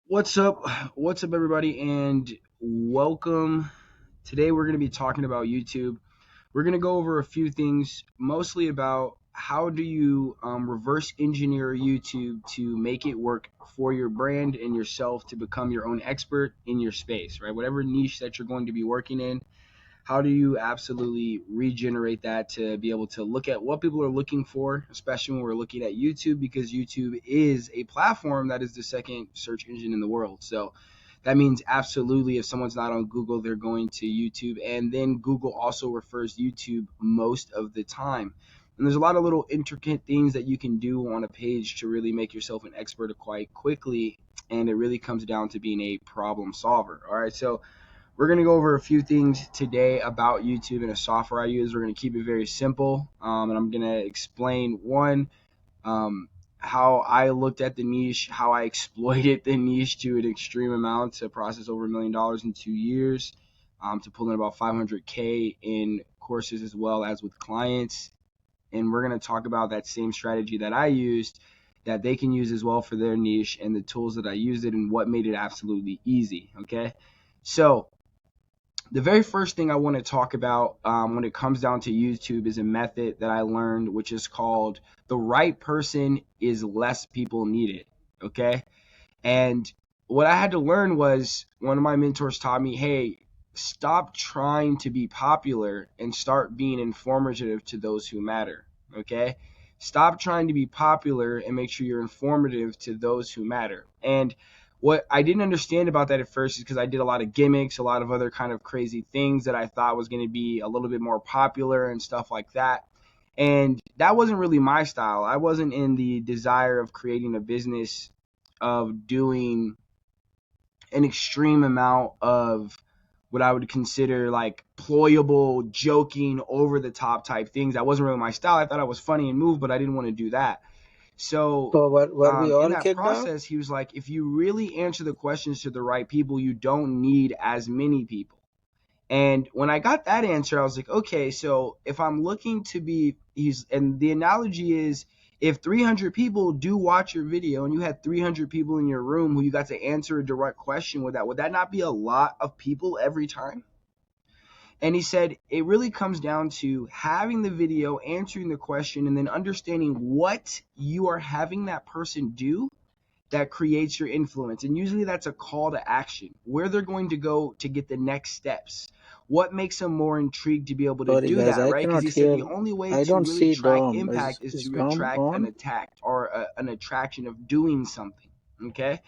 What's up? What's up, everybody, and welcome. Today, we're going to be talking about YouTube. We're going to go over a few things, mostly about how do you reverse engineer YouTube to make it work for your brand and yourself to become your own expert in your space, right? Whatever niche that you're going to be working in, how do you absolutely regenerate that to be able to look at what people are looking for, especially when we're looking at YouTube, because YouTube is a platform that is the second search engine in the world. So that means absolutely if someone's not on Google, they're going to YouTube. And then Google also refers YouTube most of the time. And there's a lot of little intricate things that you can do on a page to really make yourself an expert quite quickly. And it really comes down to being a problem solver. All right. So we're going to go over a few things today about YouTube and a software I use. We're going to keep it very simple. And I'm going to explain um, how I looked at the niche, how I exploited the niche to an extreme amount to process over $1 million in 2 years, to pull in about 500K in courses as well as with clients. And we're going to talk about that same strategy that I used that they can use as well for their niche and the tools that I used it and what made it absolutely easy. Okay. So the very first thing I want to talk about when it comes down to YouTube is a method that I learned, which is called the right person is less people needed. Okay. And what I had to learn was one of my mentors taught me, hey, stop trying to be popular and start being informative to those who matter. Okay. Stop trying to be popular and make sure you're informative to those who matter. And what I didn't understand about that at first is because I did a lot of gimmicks, a lot of other kind of crazy things that I thought was going to be a little bit more popular and stuff like that. And that wasn't really my style. I wasn't in the desire of creating a business of doing an extreme amount of what I would consider like ployable, joking, over the top type things. That wasn't really my style. I thought I was funny and moved, but I didn't want to do that. So So were we in all that kicked out? process, he was like, if you really answer the questions to the right people, you don't need as many people. And when I got that answer, I was like, okay, so if I'm looking to be, and the analogy is if 300 people do watch your video and you had 300 people in your room who you got to answer a direct question with that, would that not be a lot of people every time? And he said it really comes down to having the video, answering the question, and then understanding what you are having that person do that creates your influence. And usually that's a call to action, where they're going to go to get the next steps. What makes them more intrigued to be able to Sorry do guys, that, I right? Because cannot he said hear. the only way I to don't really see track Dom. impact is Is to Dom attract an on? attack or an attraction of doing something. Okay.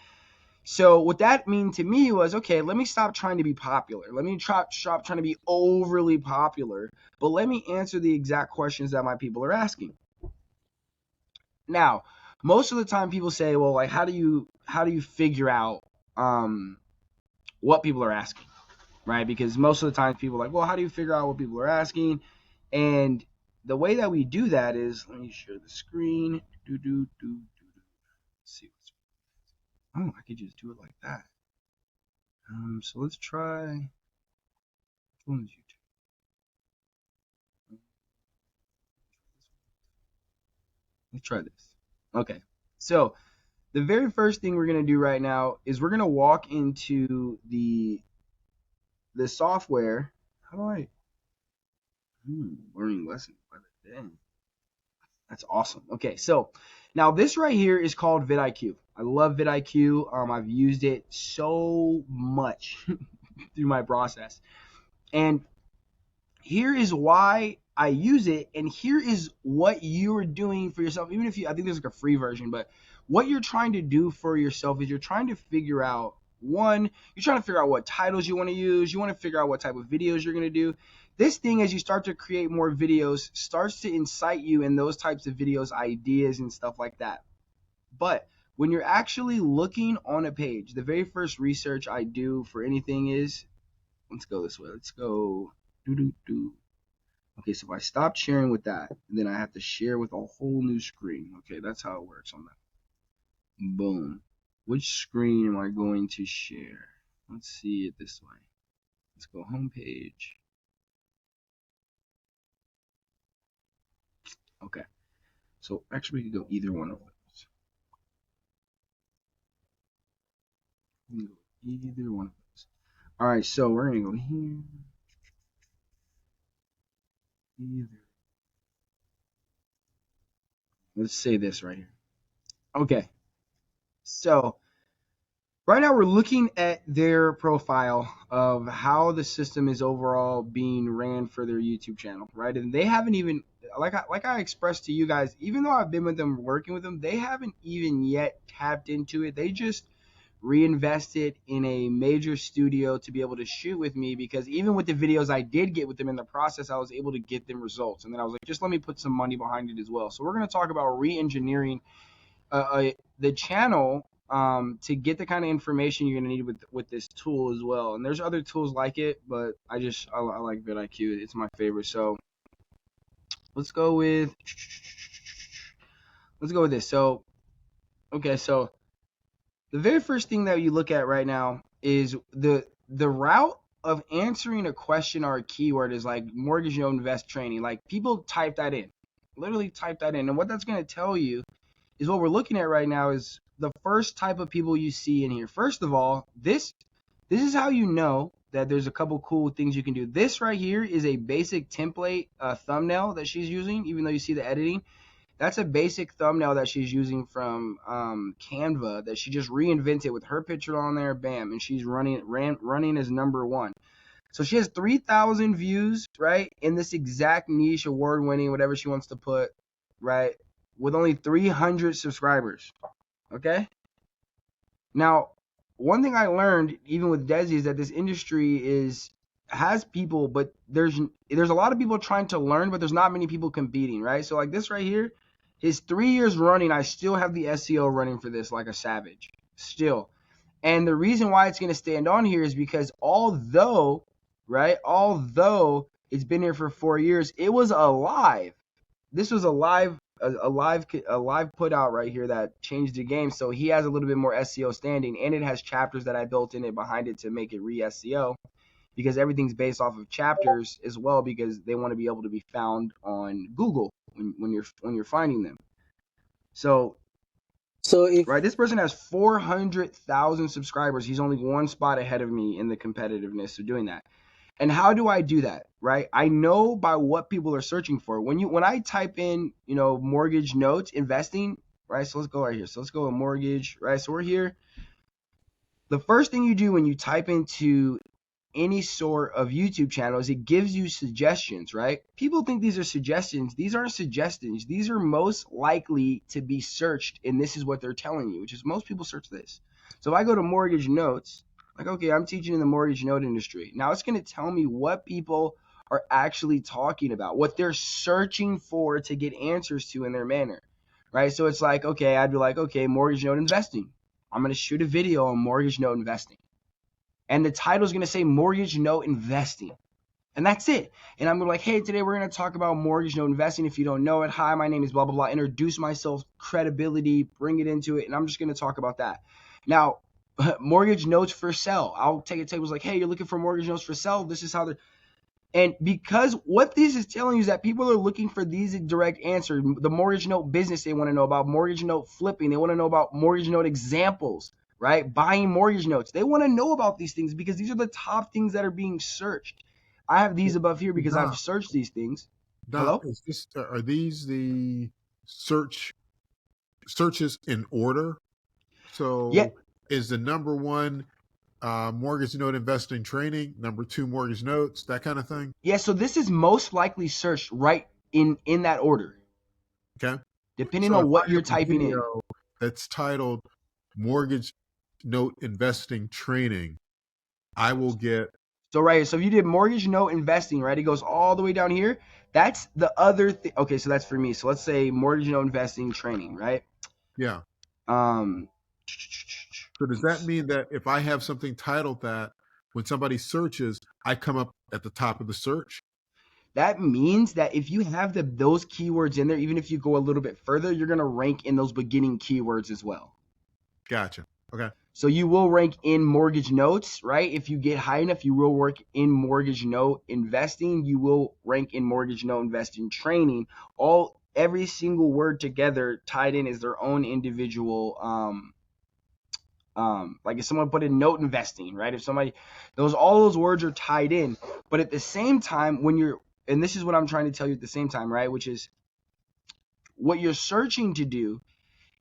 So what that mean to me was, okay, let me stop trying to be popular. Let me stop trying to be overly popular, but let me answer the exact questions that my people are asking. Now, most of the time people say, well, like how do you figure out what people are asking, right? Because most of the times people are like, well, how do you figure out what people are asking? And the way that we do that is, let me share the screen. Let's see. Oh, I could just do it like that. So let's try. Which one is YouTube? Let's try this. Okay. So the very first thing we're gonna do right now is we're gonna walk into the software. How do I learning lessons by the day? That's awesome. Okay, so now this right here is called VidIQ. I love VidIQ. I've used it so much through my process, and here is why I use it, and here is what you're doing for yourself. Even if I think there's like a free version, but what you're trying to do for yourself is you're trying to figure out you're trying to figure out what titles you want to use. You want to figure out what type of videos you're going to do. This thing, as you start to create more videos, starts to incite you in those types of videos, ideas, and stuff like that. But when you're actually looking on a page, the very first research I do for anything is, let's go this way. Let's go. Do do do. Okay, so if I stop sharing with that, then I have to share with a whole new screen. Okay, that's how it works on that. Boom. Which screen am I going to share? Let's see it this way. Let's go home page. Okay, so actually we can go either one of those. We can go either one of those. All right, so we're gonna go here. Either. Let's say this right here. Okay, so right now we're looking at their profile of how the system is overall being ran for their YouTube channel, right? And they haven't even, like I expressed to you guys, even though I've been with them, working with them, they haven't even yet tapped into it. They just reinvested in a major studio to be able to shoot with me, because even with the videos I did get with them in the process, I was able to get them results. And then I was like, just let me put some money behind it as well. So we're going to talk about re-engineering the channel to get the kind of information you're going to need with this tool as well. And there's other tools like it, but I like VidIQ. It's my favorite. So let's go with this. So okay, so the very first thing that you look at right now is the route of answering a question or a keyword is like mortgage note invest training. Like people type that in, literally type that in, and what that's going to tell you is what we're looking at right now is the first type of people you see in here. First of all, this is how you know that there's a couple cool things you can do. This right here is a basic template thumbnail that she's using, even though you see the editing. That's a basic thumbnail that she's using from Canva that she just reinvented with her picture on there, bam, and she's running as number one. So she has 3,000 views, right, in this exact niche, award-winning, whatever she wants to put, right, with only 300 subscribers, okay? Now, one thing I learned, even with Desi, is that this industry has people, but there's a lot of people trying to learn, but there's not many people competing, right? So like this right here is 3 years running. I still have the SEO running for this like a savage, still. And the reason why it's going to stand on here is because although it's been here for 4 years, it was alive. This was a live put out right here that changed the game. So he has a little bit more SEO standing, and it has chapters that I built in it behind it to make it re-SEO, because everything's based off of chapters as well, because they want to be able to be found on Google when you're finding them. So if right, this person has 400,000 subscribers. He's only one spot ahead of me in the competitiveness of doing that. And how do I do that, right? I know by what people are searching for. When I type in, mortgage notes, investing, right? So let's go right here. So let's go with mortgage, right? So we're here. The first thing you do when you type into any sort of YouTube channel is it gives you suggestions, right? People think these are suggestions. These aren't suggestions. These are most likely to be searched, and this is what they're telling you, which is most people search this. So if I go to mortgage notes, like, okay, I'm teaching in the mortgage note industry. Now it's going to tell me what people are actually talking about, what they're searching for to get answers to in their manner, right? So it's like, okay, I'd be like, okay, mortgage note investing. I'm going to shoot a video on mortgage note investing. And the title is going to say mortgage note investing. And that's it. And I'm like, hey, today we're going to talk about mortgage note investing. If you don't know it, hi, my name is blah, blah, blah. Introduce myself, credibility, bring it into it. And I'm just going to talk about that. Now, mortgage notes for sale. I'll take a table like, hey, you're looking for mortgage notes for sale. This is how they're. And because what this is telling you is that people are looking for these direct answers. The mortgage note business they want to know about, mortgage note flipping. They want to know about mortgage note examples, right? Buying mortgage notes. They want to know about these things because these are the top things that are being searched. I have these above here because I've searched these things. Hello? Are these the searches in order? So Yeah. is the number one mortgage note investing training, number two mortgage notes, that kind of thing? Yeah, so this is most likely searched right in that order. Okay. Depending So on if what I you're have a typing in. video that's titled mortgage note investing training, I will get. So right here, so if you did mortgage note investing, right, it goes all the way down here. That's the other thing. Okay, so that's for me. So let's say mortgage note investing training, right? Yeah. So So does that mean that if I have something titled that, when somebody searches, I come up at the top of the search? that means that if you have those keywords in there, even if you go a little bit further, you're gonna rank in those beginning keywords as well. Gotcha. Okay. So you will rank in mortgage notes, right? If you get high enough, you will work in mortgage note investing. You will rank in mortgage note investing training. Every single word together tied in is their own individual Like if someone put in note investing, right? If somebody, all those words are tied in. But at the same time, and this is what I'm trying to tell you at the same time, right? Which is what you're searching to do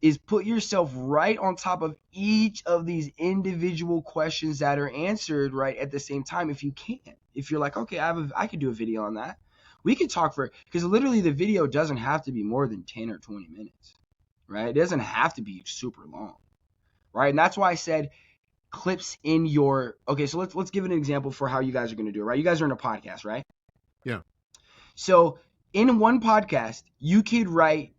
is put yourself right on top of each of these individual questions that are answered right at the same time if you can. If you're like, okay, I could do a video on that. We could talk because literally the video doesn't have to be more than 10 or 20 minutes, right? It doesn't have to be super long, right? And that's why I said clips in your, okay, so let's give an example for how you guys are going to do it, right? You guys are in a podcast, right? Yeah. So in one podcast, you could write,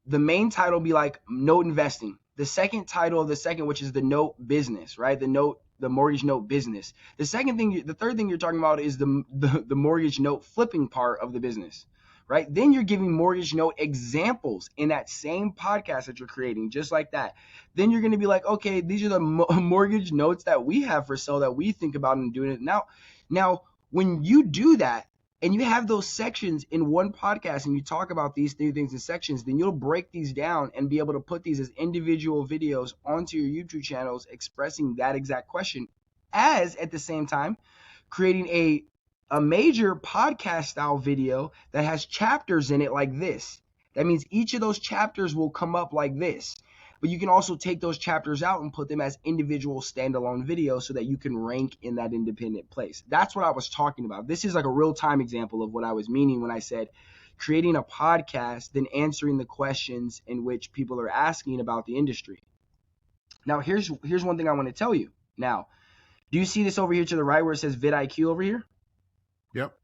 the main title be like note investing. The second title of the second, which is the note business, right? The mortgage note business. The third thing you're talking about is the mortgage note flipping part of the business, right? Then you're giving mortgage note examples in that same podcast that you're creating, just like that. Then you're going to be like, okay, these are the mortgage notes that we have for sale that we think about and doing it now. When you do that, and you have those sections in one podcast and you talk about these three things in sections, then you'll break these down and be able to put these as individual videos onto your YouTube channels expressing that exact question, as at the same time creating a major podcast style video that has chapters in it like this. That means each of those chapters will come up like this. But you can also take those chapters out and put them as individual standalone videos so that you can rank in that independent place. That's what I was talking about. This is like a real-time example of what I was meaning when I said creating a podcast, then answering the questions in which people are asking about the industry. Now, here's one thing I want to tell you. Now, do you see this over here to the right where it says VidIQ over here? Yep.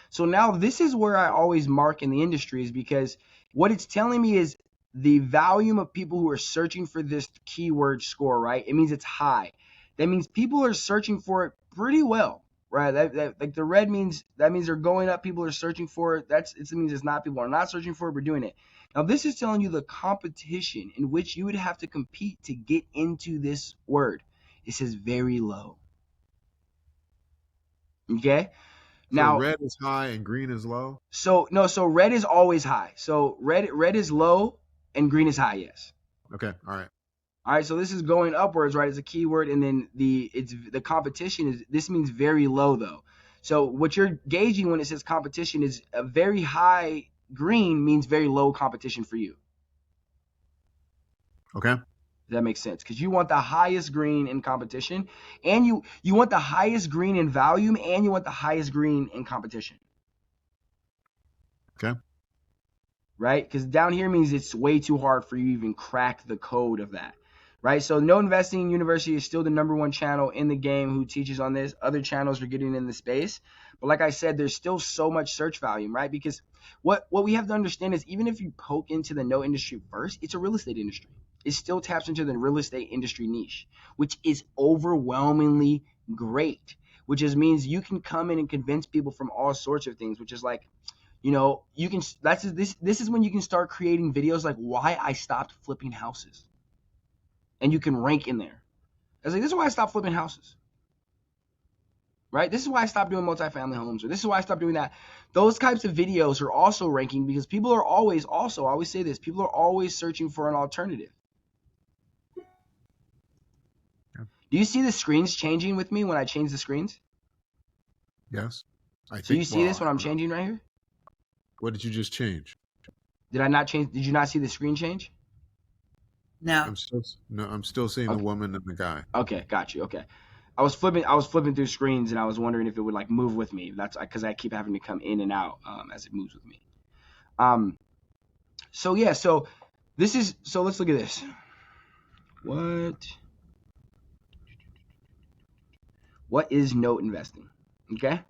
So now this is where I always mark in the industry, is because what it's telling me is the volume of people who are searching for this keyword score, right? It means it's high. That means people are searching for it pretty well, right? That like the red means, that means they're going up. People are searching for it. It means it's not, people are not searching for it, we're doing it. Now this is telling you the competition in which you would have to compete to get into this word. It says very low. Okay. Now, so red is high and green is low? So red is always high. So red is low and green is high, yes. Okay, all right, so this is going upwards, right? It's a keyword, and then the competition is, this means very low though. So what you're gauging when it says competition is a very high green means very low competition for you. Okay. That makes sense, because you want the highest green in competition, and you want the highest green in volume, and you want the highest green in competition. Okay. Right? Because down here means it's way too hard for you to even crack the code of that. Right? So Note Investing University is still the #1 channel in the game who teaches on this. Other channels are getting in the space. But like I said, there's still so much search volume, right? Because what we have to understand is, even if you poke into the note industry first, it's a real estate industry. It still taps into the real estate industry niche, which is overwhelmingly great, which just means you can come in and convince people from all sorts of things, which is like, you know, you can, this is when you can start creating videos like why I stopped flipping houses. And you can rank in there. I was like, this is why I stopped flipping houses. Right? This is why I stopped doing multifamily homes, or this is why I stopped doing that. Those types of videos are also ranking because people are always, I always say this, people are always searching for an alternative. Yeah. Do you see the screens changing with me when I change the screens? Yes. So you see this when I'm changing right here? What did you just change? Did I not change? Did you not see the screen change? No. I'm still seeing the woman and the guy. Okay, got you. Okay. I was flipping through screens, and I was wondering if it would like move with me. That's because I keep having to come in and out as it moves with me. So yeah, so let's look at this. What is note investing? Okay.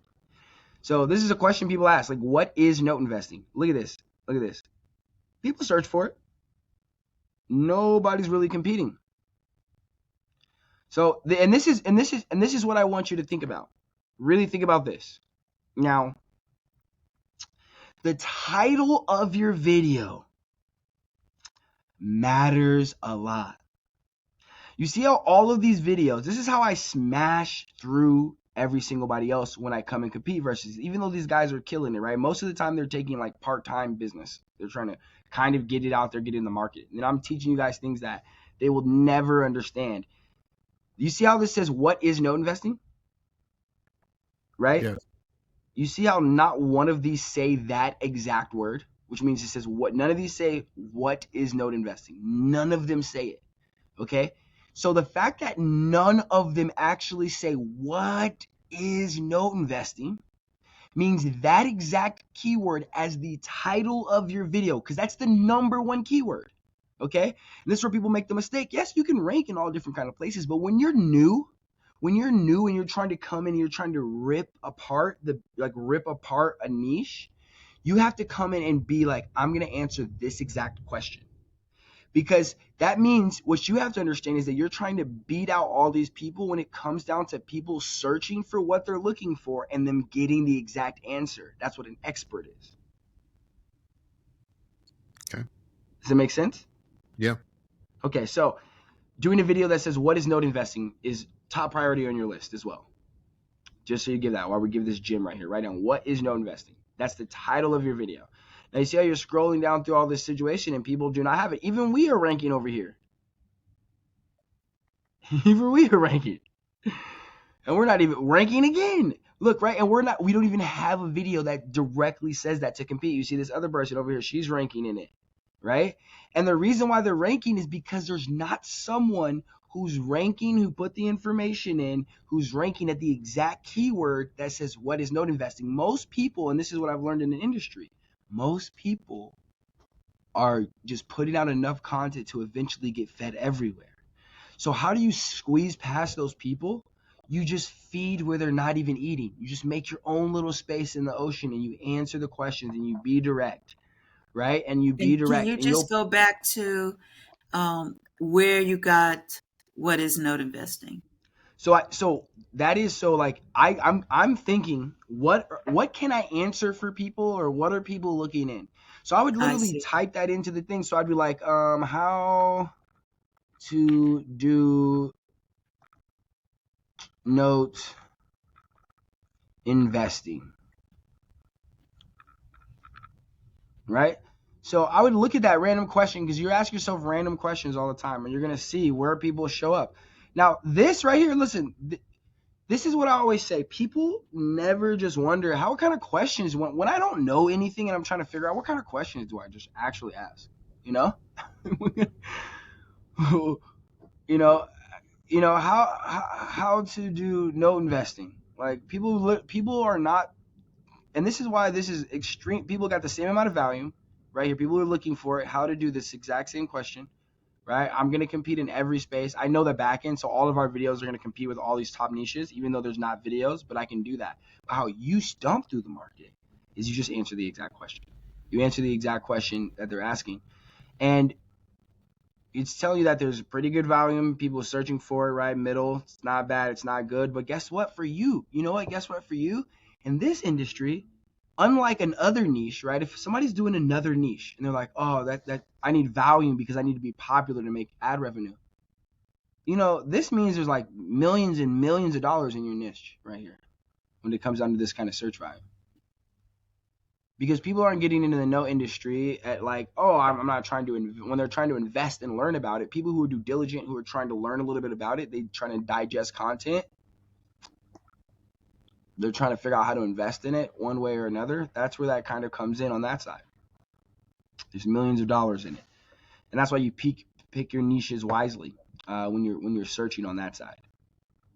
So this is a question people ask, like, what is note investing? Look at this. Look at this. People search for it. Nobody's really competing. So this is what I want you to think about. Really think about this. Now, the title of your video matters a lot. You see how all of these videos, this is how I smash through every single body else when I come and compete versus, even though these guys are killing it, right? Most of the time they're taking like part-time business. They're trying to kind of get it out there, get in the market. And I'm teaching you guys things that they will never understand. You see how this says, what is note investing? Right? Yes. You see how not one of these say that exact word, which means it says what, none of these say what is note investing. None of them say it. Okay? So the fact that none of them actually say what is note investing means that exact keyword as the title of your video, because that's the number one keyword. Okay? And this is where people make the mistake. Yes, you can rank in all different kind of places, but when you're new and you're trying to come in and you're trying to rip apart a niche, you have to come in and be like, I'm going to answer this exact question. Because that means what you have to understand is that you're trying to beat out all these people when it comes down to people searching for what they're looking for and them getting the exact answer. That's what an expert is. Okay. Does it make sense? Yeah. Okay, so doing a video that says what is note investing is top priority on your list as well. Just so you give that, while we give this gym right here, right now, what is note investing? That's the title of your video. Now you see how you're scrolling down through all this situation and people do not have it. Even we are ranking over here. Even we are ranking. And we're not even ranking again. Look, right? And we don't even have a video that directly says that to compete. You see this other person over here, she's ranking in it, right? And the reason why they're ranking is because there's not someone who's ranking, who put the information in, who's ranking at the exact keyword that says what is note investing. Most people, and this is what I've learned in the industry, most people are just putting out enough content to eventually get fed everywhere. So how do you squeeze past those people? You just feed where they're not even eating. You just make your own little space in the ocean and you answer the questions and you be direct, right? And you be And can direct. you And just go back to where you got what is note investing? So that is so like I'm thinking what can I answer for people, or what are people looking in? So I would I literally see. type that into the thing. So I'd be like, how to do note investing, right? So I would look at that random question, because you ask yourself random questions all the time and you're going to see where people show up. Now this right here, listen, this is what I always say. People never just wonder what kind of questions, when I don't know anything and I'm trying to figure out what kind of questions do I just actually ask, you know? you know, how to do note investing. Like people are not, and this is why this is extreme. People got the same amount of value right here. People are looking for it, how to do this exact same question, right? I'm going to compete in every space. I know the back end, so all of our videos are going to compete with all these top niches, even though there's not videos, but I can do that. But how you stomp through the market is you just answer the exact question. You answer the exact question that they're asking. And it's telling you that there's pretty good volume, people searching for it, right? Middle, it's not bad, it's not good. But guess what? For you, you know what? Guess what? For you, in this industry, unlike another niche, right? If somebody's doing another niche and they're like, oh, that I need volume because I need to be popular to make ad revenue. You know, this means there's like millions and millions of dollars in your niche right here when it comes down to this kind of search volume. Because people aren't getting into the note industry at like, oh, I'm not trying to, when they're trying to invest and learn about it. People who are due diligent, who are trying to learn a little bit about it, they trying to digest content. They're trying to figure out how to invest in it one way or another. That's where that kind of comes in on that side. There's millions of dollars in it, and that's why you pick your niches wisely when you're searching on that side.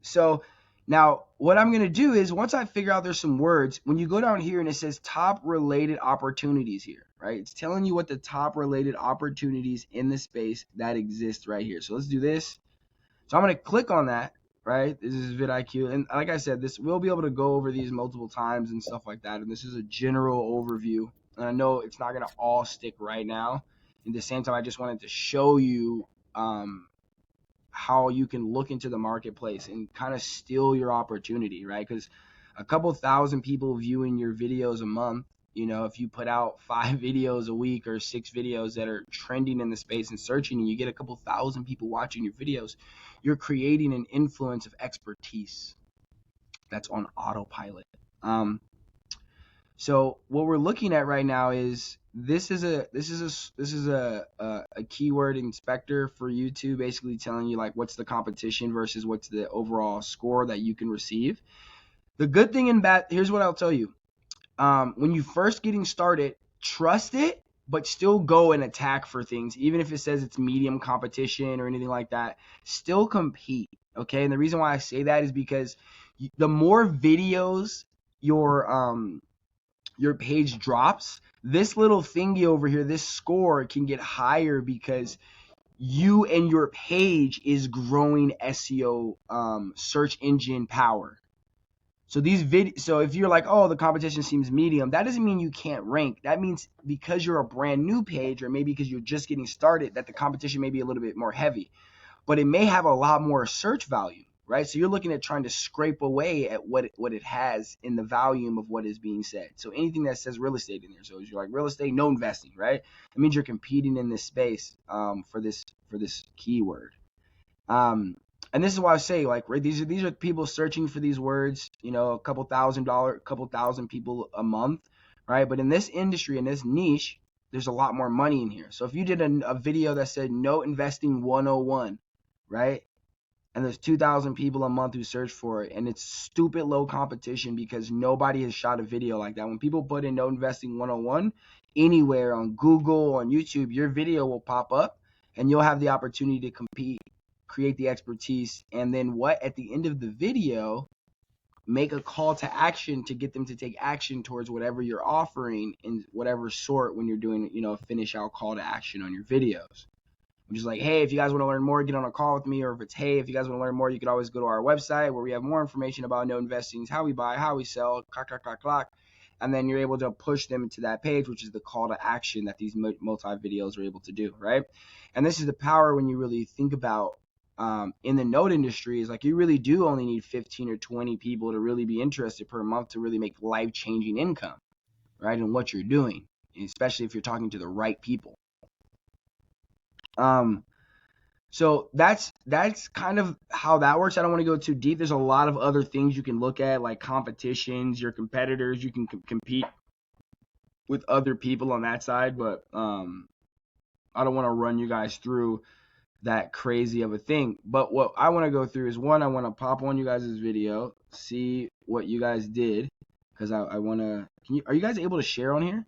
So now what I'm going to do is, once I figure out there's some words, when you go down here and it says top related opportunities here, right? It's telling you what the top related opportunities in the space that exist right here. So let's do this. So I'm going to click on that, right? This is VidIQ. And like I said, we'll be able to go over these multiple times and stuff like that. And this is a general overview. And I know it's not going to all stick right now. At the same time, I just wanted to show you how you can look into the marketplace and kind of steal your opportunity, right? Because a couple thousand people viewing your videos a month, you know, if you put out 5 videos a week or 6 videos that are trending in the space and searching, and you get a couple thousand people watching your videos, you're creating an influence of expertise that's on autopilot. So what we're looking at right now is this is a keyword inspector for YouTube, basically telling you like what's the competition versus what's the overall score that you can receive. The good thing and bad, here's what I'll tell you. When you first getting started, trust it, but still go and attack for things, even if it says it's medium competition or anything like that. Still compete, okay? And the reason why I say that is because the more videos your page drops, this little thingy over here, this score can get higher because you and your page is growing SEO search engine power. So so if you're like, oh, the competition seems medium, that doesn't mean you can't rank. That means because you're a brand new page, or maybe because you're just getting started, that the competition may be a little bit more heavy, but it may have a lot more search value, right? So you're looking at trying to scrape away at what it has in the volume of what is being said. So anything that says real estate in there, so if you're like real estate, no investing, right? It means you're competing in this space for this keyword. And this is why I say, like, right, these are people searching for these words, a couple thousand people a month, right? But in this industry, in this niche, there's a lot more money in here. So if you did a video that said no investing 101, right? And there's 2,000 people a month who search for it, and it's stupid low competition because nobody has shot a video like that. When people put in no investing 101 anywhere on Google, on YouTube, your video will pop up and you'll have the opportunity to compete, create the expertise, and then at the end of the video, make a call to action to get them to take action towards whatever you're offering in whatever sort when you're doing, a finish out call to action on your videos. I'm just like, hey, if you guys want to learn more, get on a call with me. Or if it's, hey, if you guys want to learn more, you could always go to our website where we have more information about no investing, how we buy, how we sell, clock. And then you're able to push them to that page, which is the call to action that these multi-videos are able to do, right? And this is the power when you really think about in the note industry, is like you really do only need 15 or 20 people to really be interested per month to really make life-changing income, right? In what you're doing, especially if you're talking to the right people. So that's kind of how that works. I don't want to go too deep. There's a lot of other things you can look at, like competitions, your competitors. You can compete with other people on that side, but I don't want to run you guys through that crazy of a thing. But what I want to go through is, one, I want to pop on you guys' video, see what you guys did, because I want to. Are you guys able to share on here?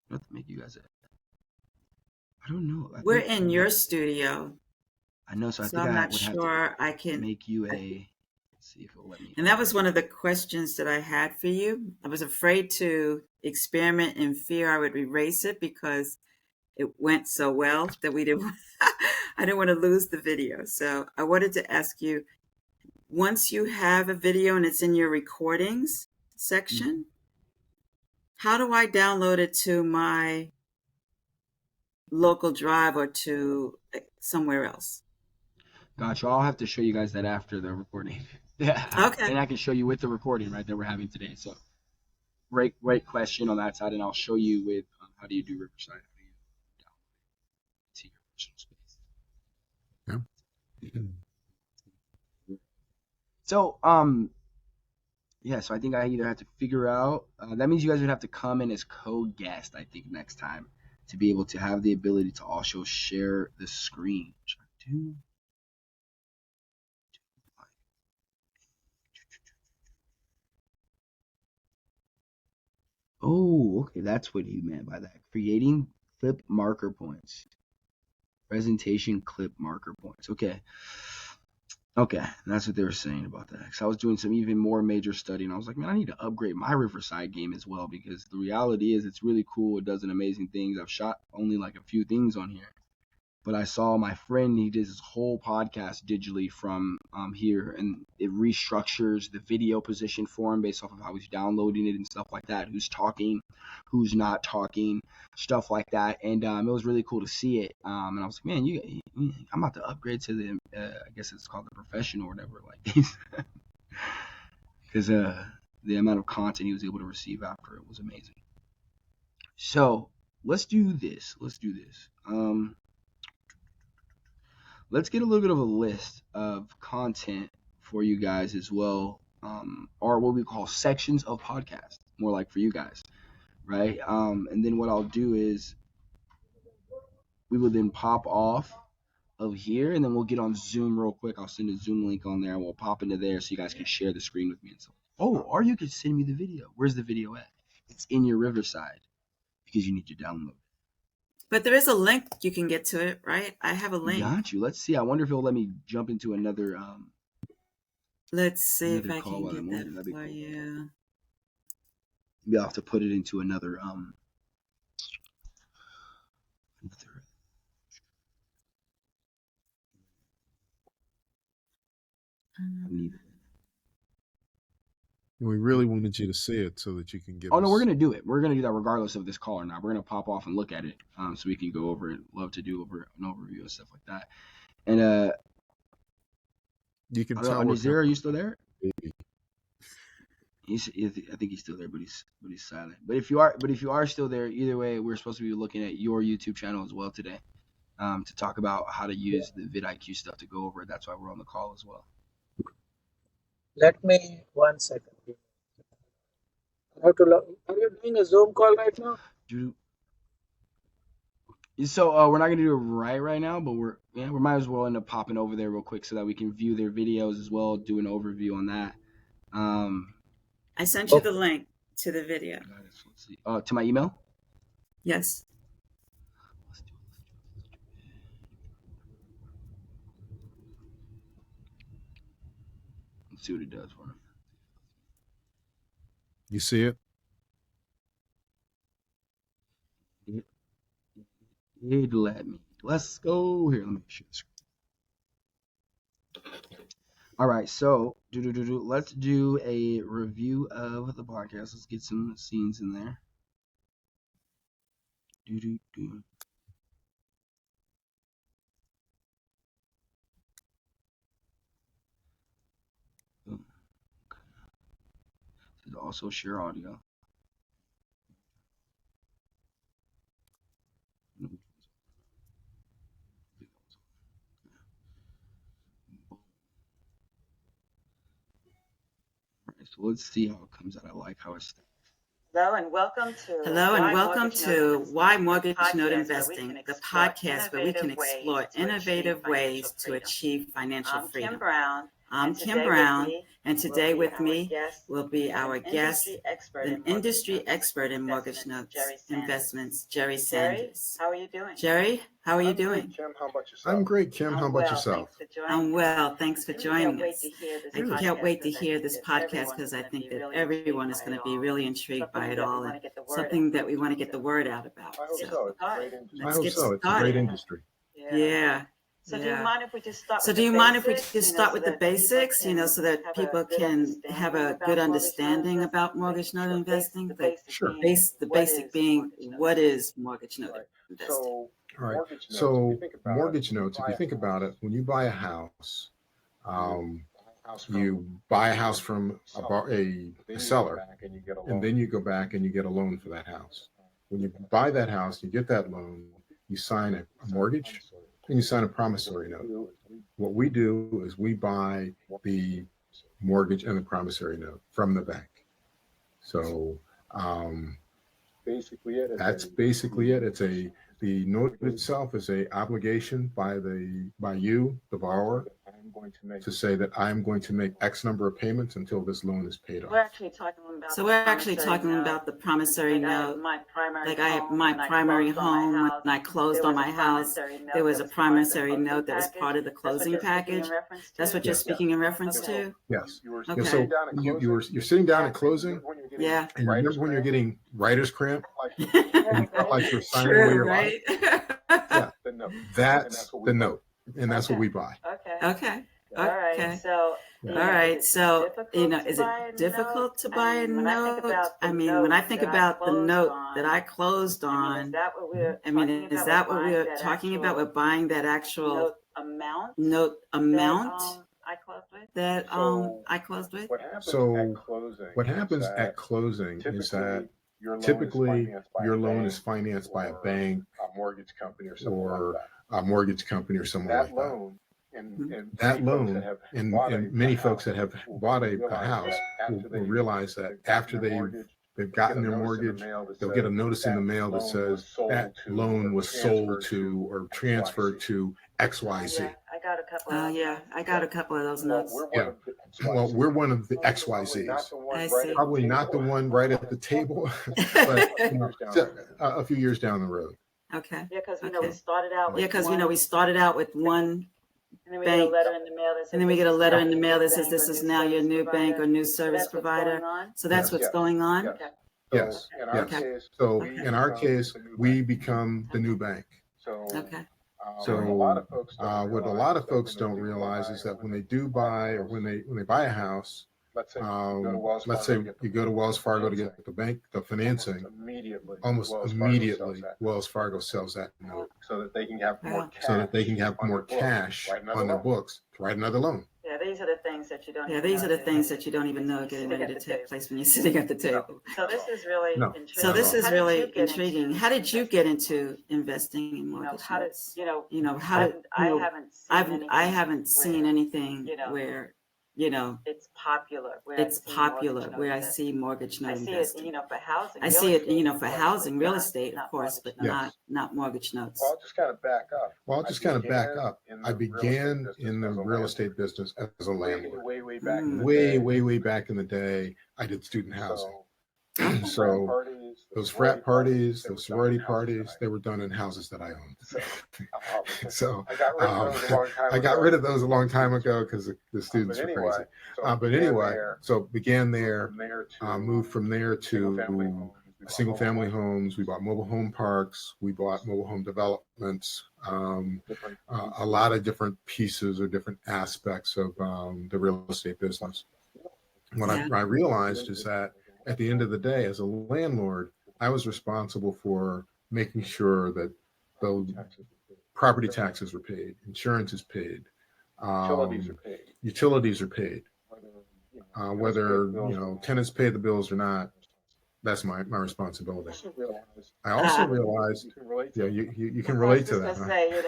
I have to make you guys. I don't know. We're in your studio. I know, so I think I'm I not would sure have to I can make you a. Let's see if it'll let me. And that was one of the questions that I had for you. I was afraid to experiment in fear I would erase it because it went so well that we didn't. I didn't want to lose the video, so I wanted to ask you: once you have a video and it's in your recordings section, how do I download it to my local drive or to somewhere else? Gotcha. I'll have to show you guys that after the recording. Yeah. Okay. And I can show you with the recording, right, that we're having today. So great question on that side, and I'll show you with how do you do Riverside. How do you download it to your personal space? Yeah. So so I think I either have to figure out. That means you guys would have to come in as co-guest, I think, next time to be able to have the ability to also share the screen. Which I do. Oh, okay, that's what he meant by that. Creating clip marker points. Presentation clip marker points. Okay, that's what they were saying about that. Because I was doing some even more major study, and I was like, man, I need to upgrade my Riverside game as well, because the reality is it's really cool. It does amazing things. I've shot only like a few things on here. But I saw my friend, he did his whole podcast digitally from here, and it restructures the video position for him based off of how he's downloading it and stuff like that, who's talking, who's not talking, stuff like that. And it was really cool to see it. And I was like, man, I'm about to upgrade to the, I guess it's called the professional or whatever, like these. Because the amount of content he was able to receive after it was amazing. So let's do this. Let's get a little bit of a list of content for you guys as well, or what we call sections of podcast. more like for you guys, right? And then what I'll do is we will then pop off of here, and then we'll get on Zoom real quick. I'll send a Zoom link on there, and we'll pop into there so you guys can share the screen with me and stuff. Oh, or you could send me the video. Where's the video at? It's in your Riverside because you need to download. But there is a link you can get to it, right? I have a link. Got you. Let's see. I wonder if it'll let me jump into another. Let's see if another I call can while get I'm on. that That'd be for cool. you. Maybe I'll have to put it into another We really wanted you to see it so that you can give Oh, no, us... we're going to do it. We're going to do that regardless of this call or not. We're going to pop off and look at it so we can go over it. Love to do over an overview and stuff like that. And you can I tell. Nazir, are you still there? Baby. I think he's still there, but he's silent. But if you are still there, either way, we're supposed to be looking at your YouTube channel as well today to talk about how to use the VidIQ stuff to go over it. That's why we're on the call as well. Let me 1 second. Are you doing a Zoom call right now? So we're not gonna do it right now, but we might as well end up popping over there real quick so that we can view their videos as well, do an overview on that. I sent you the link to the video. Let's see. To my email? Yes. Let's see what it does for me. You see it? It let me. Let's go here. Let me share the screen. All right, so let's do a review of the podcast. Let's get some scenes in there. Also share audio. So let's see how it comes out. I like how it's. Hello and welcome to Why Mortgage Note Investing, the podcast where we can explore innovative ways to achieve financial freedom. I'm Kim Brown, and today with me will be our guest, an industry expert in mortgage notes investments, Jerry Sanders. How are you doing? Jerry, how are you doing? Kim, how about yourself? I'm great, Kim. How about yourself? I'm well. Thanks for joining us. I can't wait to hear this podcast because I think that everyone is going to be really intrigued by it all and something that we want to get the word out about. I hope so. Let's get started. It's a great industry. Yeah. So do you mind if we just start with the basics, so that people can have a good understanding about mortgage note investing? Sure. The basic being, what is mortgage note investing? All right. So mortgage notes, if you think about it, when you buy a house, you buy a house from a seller, and then you go back and you get a loan for that house. When you buy that house, you get that loan, you sign a mortgage, and you sign a promissory note. What we do is we buy the mortgage and the promissory note from the bank. So that's basically it. The note itself is a obligation by you, the borrower, to say that I'm going to make X number of payments until this loan is paid off. We're actually talking about the promissory note. Like I have my primary home. When I closed on my house, there was a promissory note that was part of the closing package. That's what you're speaking in reference to? Yes. Okay. So you're sitting down at closing. Yeah. And you remember when you're getting writer's cramp? And you felt like you're signing away your life? Yeah. That's the note. And that's what we buy. Okay. All right. So, is it difficult to buy a note? I mean, when I think about the note that I closed on, is that what we're talking about? We're buying that actual note amount that I closed with? So what happens at closing is that typically your loan is financed by a bank, a mortgage company, or someone like that. And that loan, and many folks that have bought a house will realize that after they've gotten their mortgage, they'll get a notice in the mail that says that loan was sold to or transferred to XYZ. I got a couple of those notes. Yeah. Well, we're one of the XYZs. I see. Probably not the one right at the table, but a few years down the road. Okay. Yeah, because Okay. we started out with we started out with one and then we bank, get a letter in the mail that says, and then we get a this is letter now in the your mail new that says bank this or is new now your service new bank or provider. new So service that's what's provider. going on? So that's what's going on. Okay. Yes. Okay. Yes. So in our case, we become the new bank. Okay. So what a lot of folks don't realize is that when they do buy or when they buy a house, let's say you go to Wells Fargo to get the financing, almost immediately Wells Fargo sells that note So that they can have more cash on their books to write another loan. Yeah, these are the things that you don't Yeah, even these know are the that- things that you don't even know getting ready to take place when you're sitting at the table. So this is really No. intriguing. So this is How did you really get into intriguing. How did you get into investing in mortgage how did notes? I haven't seen anything you know, where it's popular. where I see mortgage note I see it, investing. for housing. I real see it, estate, for of course, housing, but real not- estate, not of course, but mortgage Yes. not mortgage notes. Well, I'll just kind of back up. I began in the real estate business as a landlord. Way back in the day, I did student housing. So those frat parties, those sorority parties, they were done in houses that I owned. So I got rid of those a long time ago because the students were crazy. But anyway, so began there, moved from there to single family homes. We bought mobile home parks. We bought mobile home developments. A lot of different pieces or different aspects of the real estate business. What I realized is that at the end of the day, as a landlord, I was responsible for making sure that the property taxes were paid, insurance is paid, utilities are paid. Whether tenants pay the bills or not, that's my responsibility. I also realized, you can relate to that.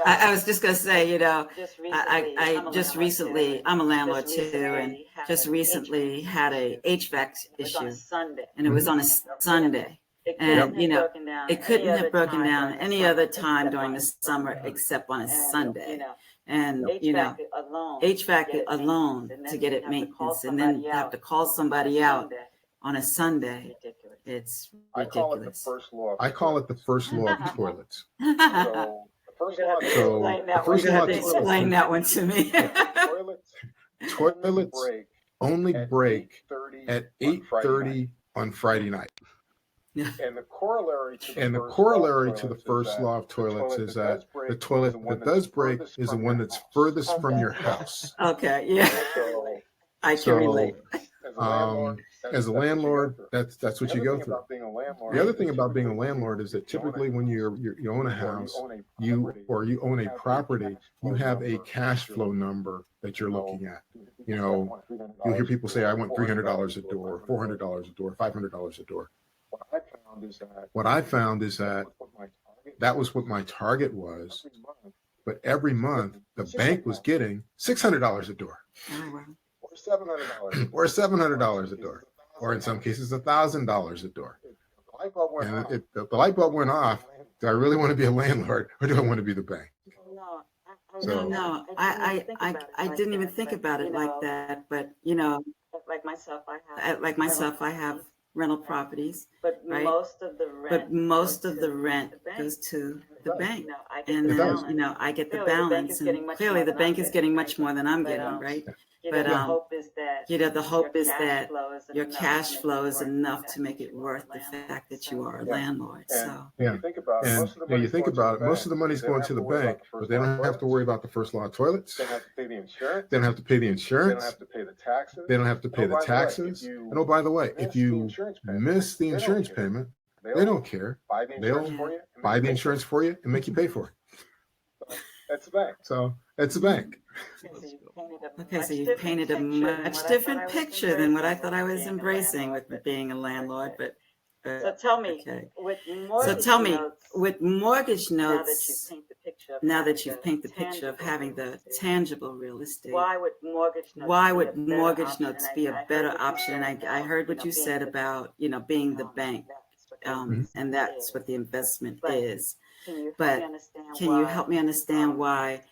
I was just gonna say, I just recently, I'm a landlord too, and just recently had a HVAC issue, and it was on a Sunday. And it couldn't have broken down any other time during the summer except on a Sunday. And HVAC alone to get it maintenance, and then have to call somebody out on a Sunday. It's ridiculous. I call it the first law of toilets. So the first you law have to explain that one to me. Toilets only break at 8:30 on Friday night. Yeah. And the corollary to the first law of toilets is that the toilet that does break is the one that's furthest from your house. Okay, yeah. I can relate. As a landlord, that's what you go through. The other thing about being a landlord is that typically when you own a house, you own a property, you have a cash flow number that you're looking at. You'll hear people say, I want $300 a door, $400 a door, $500 a door. What I found is that that was what my target was, but every month the bank was getting $600 a door. Oh, wow. Or $700 a door, or in some cases $1,000 a door. And the light bulb went off. Do I really want to be a landlord, or do I want to be the bank? No, I didn't even think about it like that. But like myself, I have rental properties, but right? most of the rent goes to the bank, I and get the then balance. I get the Clearly, the bank balance, is and getting much clearly more the than bank I'm is getting much getting. more than I'm But, getting, right? But the hope is that the hope is that your cash flow is enough to make it worth the fact that you are a landlord. So Yeah, and you think about it, most of the money's going to the bank, but they don't have to worry about the first law of toilets. They don't have to pay the insurance. They don't have to pay the insurance. They don't have to pay the taxes. They don't have to pay the taxes. And oh, by the way, if you miss the insurance payment, they don't care. They'll buy the insurance for you and make you pay for it. That's a bank. So it's a bank. okay, so you've painted a much different picture than what I thought I was embracing with being a landlord, but So tell me, Okay. with So mortgage tell me, notes, with mortgage now that you've notes, painted the picture of now having that you've the painted the picture of tangible having real the estate, tangible real estate, why would mortgage notes why be a would better mortgage option? notes And be a I heard better what you option? said And I about, heard what you being said the about, bank. being the bank. That's what the Mhm. investment And that's is. what the investment But is. can you help me But understand can you why help me understand why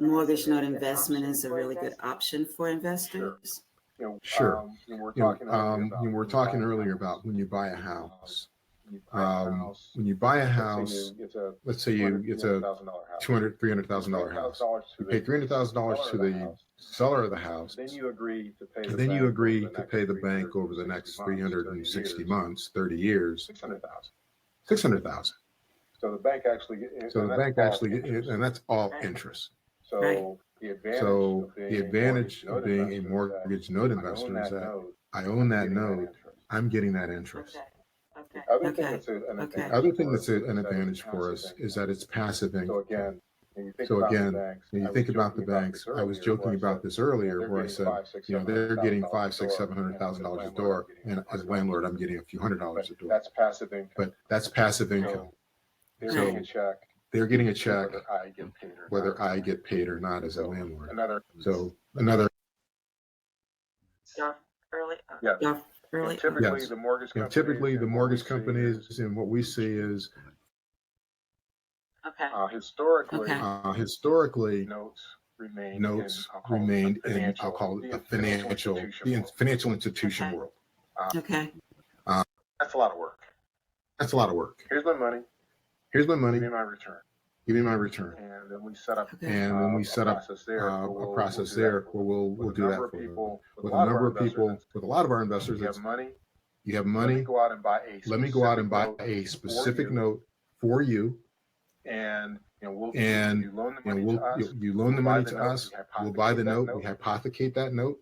mortgage note investment is a really good option for investors? Sure. We're talking earlier about when you buy a house. When you buy a house, let's say it's a $200,000, $300,000 house. You pay $300,000 to the seller of the house, and then you agree to pay the bank over the next 360 months, 30 years, $600,000. So the bank actually, and that's all interest. Right. So the advantage of being a mortgage note investor is that I own that note, I'm getting that interest. Okay. The other thing that's an advantage for us is that it's passive income. So again, when you think about the banks, I was joking about this earlier where I said, they're getting $500,000, $600,000 a door, and as a landlord, I'm getting a few $100s a door. But that's passive income. So they're getting a check, whether I get paid or not as a landlord. So another. Really? Yes. Typically, the mortgage companies, and what we see is historically, notes remained in, I'll call it the financial institution world. Okay. That's a lot of work. Here's my money. Give me my return. And then we set up a process there where we'll do that for them. With a number of people, with a lot of our investors, you have money. Let me go out and buy a specific note for you. And you loan the money to us. We'll buy the note. We hypothecate that note.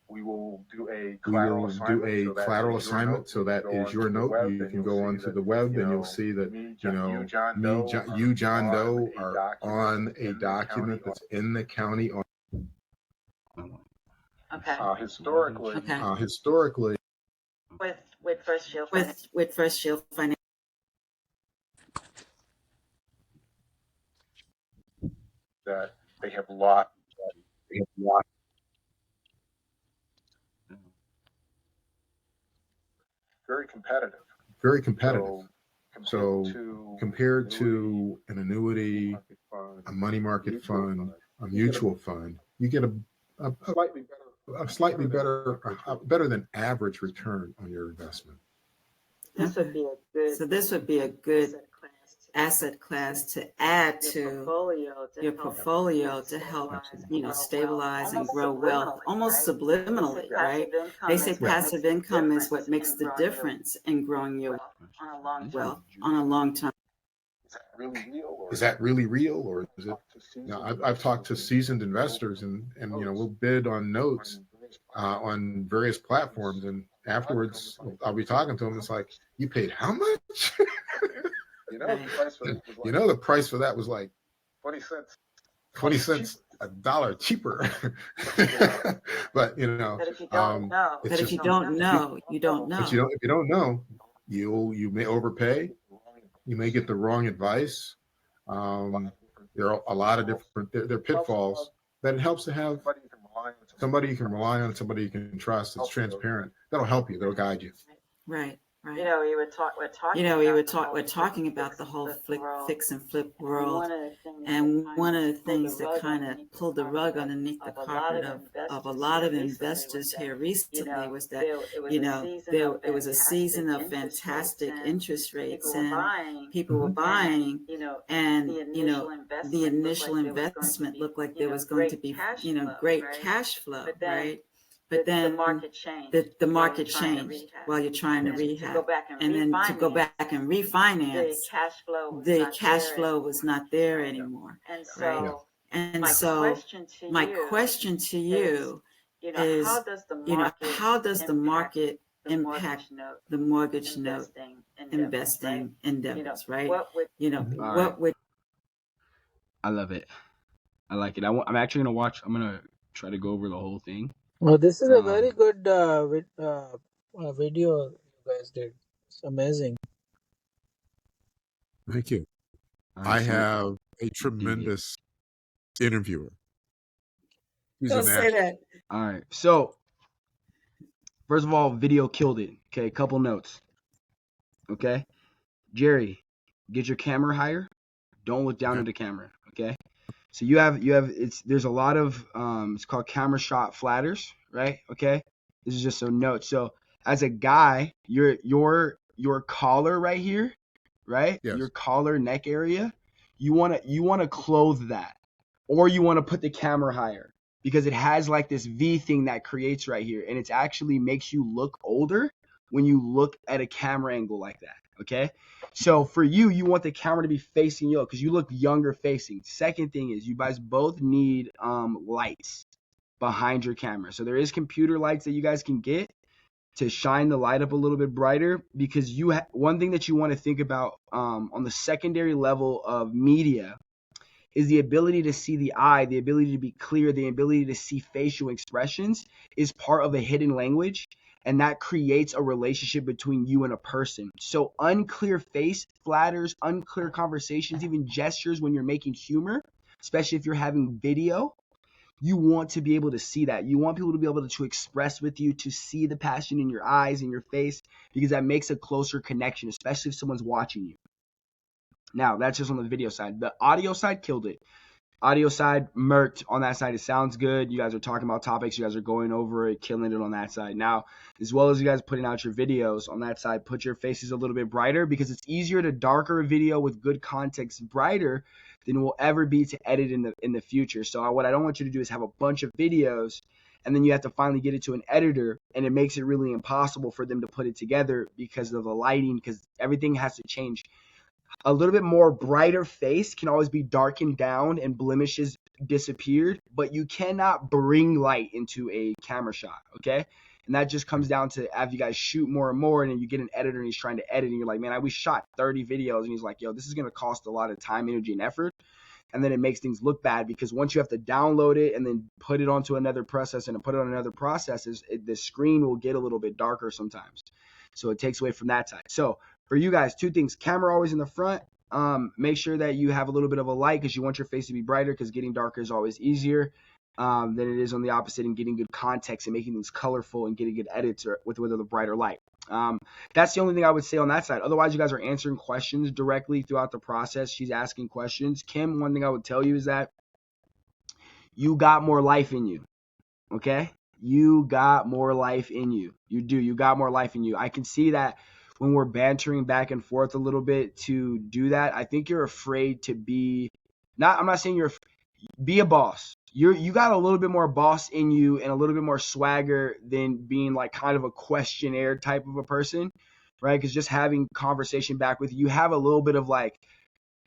We will do a collateral assignment, so that is your note. You can go onto the web and you'll see that you, John Doe, are on a document that's in the county. Historically, with First Shield with First Shield Finance. That they have lost. Very competitive. So compared to an annuity, a money market fund, a mutual fund, you get a slightly better, better than average return on your investment. This would be a good asset class to add to your portfolio to help, stabilize and grow wealth, almost subliminally, right? They say passive income is what makes the difference in growing your wealth on a long term. Is that really real, or is it? I've talked to seasoned investors, and we'll bid on notes on various platforms, and afterwards I'll be talking to them. It's like, you paid how much? The price for that was like 20 cents, a dollar cheaper. But if you don't know, if you don't know, you don't know. But if you don't know, you may overpay. You may get the wrong advice. There are a lot of different there are pitfalls that it helps to have somebody you can rely on, somebody you can trust. It's transparent. That'll help you. That'll guide you. Right. Right. We're talking about the whole fix and flip world, and one of the things that kind of pulled the rug underneath the carpet of a lot of investors here recently was that it was a season of fantastic interest rates, and people were buying, and the initial investment looked like there was going to be great cash flow, right? But then the market changed while you're trying to rehab. And then to go back and refinance, the cash flow was not there anymore. Right? And so my question to you is, how does the market impact the mortgage note investing endeavors, right? What would... I love it. I like it. I'm actually going to watch. I'm going to try to go over the whole thing. Well, this is a very good video you guys did. It's amazing. Thank you. All I right, so have a tremendous interviewer. He's Don't an say that. all right. So first of all, video killed it. Okay, a couple notes. Okay, Jerry, get your camera higher. Don't look down Okay. at the camera. Okay. So you have there's a lot of it's called camera shot flatters, right? Okay. This is just a note. So as a guy, your collar right here, right? Yes. Your collar neck area, you wanna clothe that, or you wanna put the camera higher because it has like this V thing that creates right here, and it actually makes you look older when you look at a camera angle like that. Okay. So for you, you want the camera to be facing you because you look younger facing. Second thing is you guys both need lights behind your camera. So there is computer lights that you guys can get to shine the light up a little bit brighter because one thing that you want to think about on the secondary level of media is the ability to see the eye, the ability to be clear, the ability to see facial expressions is part of a hidden language. And that creates a relationship between you and a person. So unclear face flatters, unclear conversations, even gestures when you're making humor, especially if you're having video, you want to be able to see that. You want people to be able to express with you, to see the passion in your eyes and your face, because that makes a closer connection, especially if someone's watching you. Now, that's just on the video side. The audio side killed it. Audio side, murked on that side. It sounds good. You guys are talking about topics. You guys are going over it, killing it on that side. Now, as well as you guys putting out your videos on that side, put your faces a little bit brighter because it's easier to darker a video with good context brighter than it will ever be to edit in the future. So what I don't want you to do is have a bunch of videos and then you have to finally get it to an editor and it makes it really impossible for them to put it together because of the lighting, because everything has to change. A little bit more brighter face can always be darkened down and blemishes disappeared, but you cannot bring light into a camera shot, okay? And that just comes down to have you guys shoot more and more, and then you get an editor and he's trying to edit, and you're like, man, we shot 30 videos, and he's like, yo, this is going to cost a lot of time, energy, and effort. And then it makes things look bad because once you have to download it and then put it onto another process and put it on another process, the screen will get a little bit darker sometimes. So it takes away from that side. So for you guys, two things: camera always in the front. Make sure that you have a little bit of a light because you want your face to be brighter, because getting darker is always easier than it is on the opposite, and getting good context and making things colorful and getting good edits with a brighter light. That's the only thing I would say on that side. Otherwise, you guys are answering questions directly throughout the process. She's asking questions. Kim, one thing I would tell you is that you got more life in you. Okay? You got more life in you. You do. You got more life in you. I can see that when we're bantering back and forth a little bit to do that. I think you're afraid to be I'm not saying be a boss. You got a little bit more boss in you and a little bit more swagger than being like kind of a questionnaire type of a person, right? Because just having conversation back with you have a little bit of like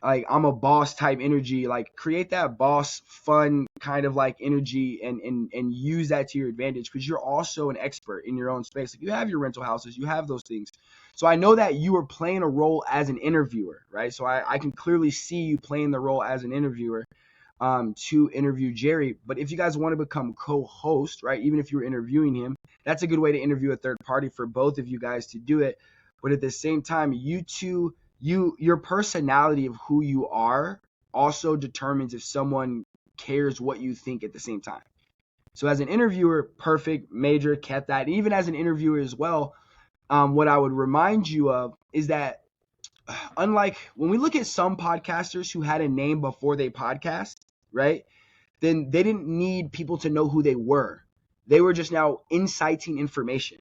I'm a boss type energy. Like create that boss fun kind of like energy and use that to your advantage, because you're also an expert in your own space. Like you have your rental houses, you have those things. So I know that you are playing a role as an interviewer, right? So I can clearly see you playing the role as an interviewer to interview Jerry. But if you guys want to become co-host, right, even if you're interviewing him, that's a good way to interview a third party for both of you guys to do it. But at the same time, your personality of who you are also determines if someone cares what you think at the same time. So as an interviewer, perfect, major, kept that. And even as an interviewer as well, what I would remind you of is that unlike when we look at some podcasters who had a name before they podcast, right? Then they didn't need people to know who they were. They were just now inciting information.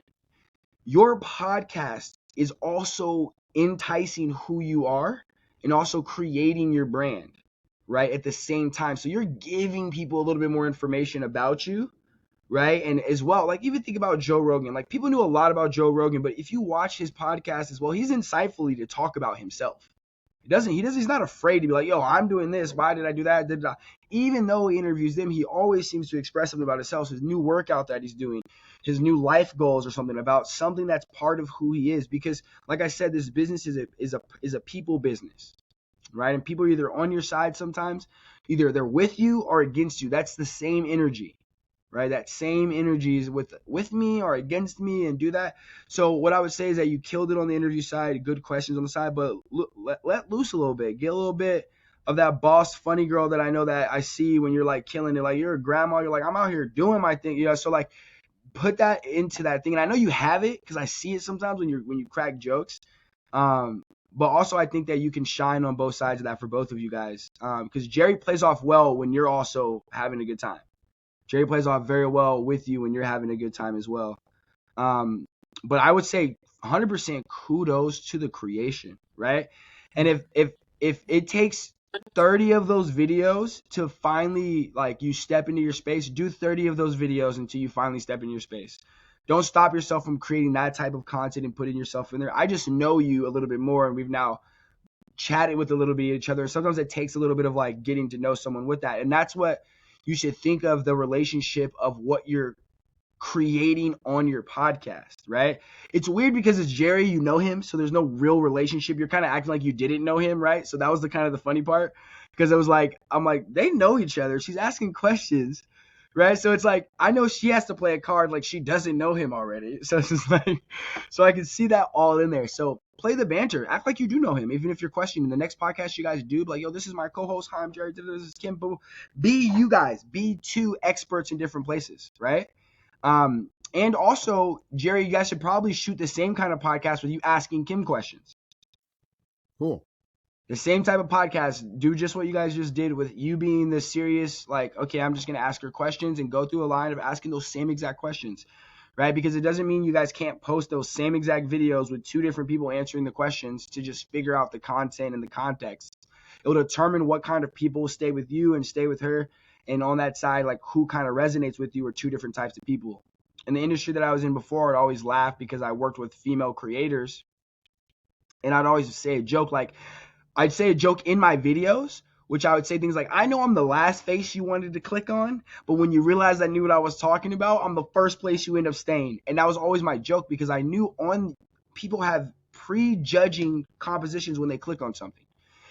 Your podcast is also enticing who you are and also creating your brand, right? At the same time. So you're giving people a little bit more information about you, right? And as well, like even think about Joe Rogan. Like people knew a lot about Joe Rogan, but if you watch his podcast as well, he's insightfully to talk about himself. He's not afraid to be like, yo, I'm doing this. Why did I do that? Even though he interviews them, he always seems to express something about himself, his new workout that he's doing, his new life goals, or something about something that's part of who he is. Because like I said, this business is a people business, right? And people are either on your side sometimes, either they're with you or against you. That's the same energy, right? That same energy is with me or against me, and do that. So what I would say is that you killed it on the interview side, good questions on the side, but let loose a little bit, get a little bit of that boss funny girl that I know that I see when you're like killing it, like you're a grandma, you're like, I'm out here doing my thing, you know. So like put that into that thing, and I know you have it because I see it sometimes when you crack jokes. But also I think that you can shine on both sides of that for both of you guys, because Jerry plays off well when you're also having a good time. Jerry plays off very well with you when you're having a good time as well. But I would say 100% kudos to the creation, right? And if it takes 30 of those videos to finally, like, you step into your space, do 30 of those videos until you finally step into your space. Don't stop yourself from creating that type of content and putting yourself in there. I just know you a little bit more, and we've now chatted with a little bit of each other. Sometimes it takes a little bit of like getting to know someone with that. And that's what you should think of the relationship of what you're creating on your podcast, right? It's weird because it's Jerry, you know him, so there's no real relationship. You're kind of acting like you didn't know him, right? So that was the kind of the funny part, because it was like, I'm like, they know each other. She's asking questions, right? So it's like, I know she has to play a card like she doesn't know him already. So it's just like, so I can see that all in there. So play the banter, act like you do know him, even if you're questioning. The next podcast you guys do, like, yo, this is my co-host, hi, I'm Jerry, this is Kim, be you guys, be two experts in different places, right? And also, Jerry, you guys should probably shoot the same kind of podcast with you asking Kim questions. Cool. The same type of podcast. Do just what you guys just did with you being the serious, like, okay, I'm just going to ask her questions, and go through a line of asking those same exact questions, right? Because it doesn't mean you guys can't post those same exact videos with two different people answering the questions to just figure out the content and the context. It will determine what kind of people stay with you and stay with her. And on that side, like, who kind of resonates with you are two different types of people. In the industry that I was in before, I'd always laugh because I worked with female creators. And I'd always say a joke, like, I'd say a joke in my videos, which I would say things like, I know I'm the last face you wanted to click on, but when you realize I knew what I was talking about, I'm the first place you end up staying. And that was always my joke, because I knew people have prejudging compositions when they click on something.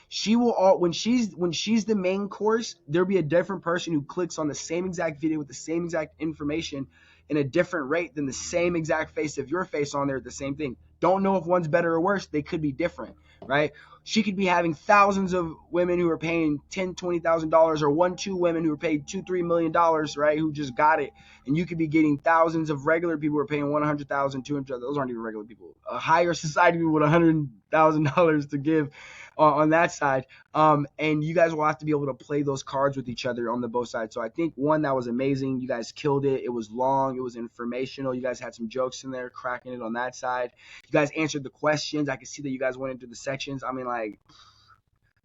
She will when she's the main course, there'll be a different person who clicks on the same exact video with the same exact information in a different rate than the same exact face of your face on there, the same thing. Don't know if one's better or worse. They could be different, right? She could be having thousands of women who are paying $10,000, $20,000, or 2 women who are paid $2-3 million, right? Who just got it. And you could be getting thousands of regular people who are paying $100,000, $200,000. Those aren't even regular people. A higher society people with $100,000 to give on that side. And you guys will have to be able to play those cards with each other on the both sides. So I think, one, that was amazing. You guys killed it. It was long. It was informational. You guys had some jokes in there, cracking it on that side. You guys answered the questions. I could see that you guys went into the sections. I mean, like,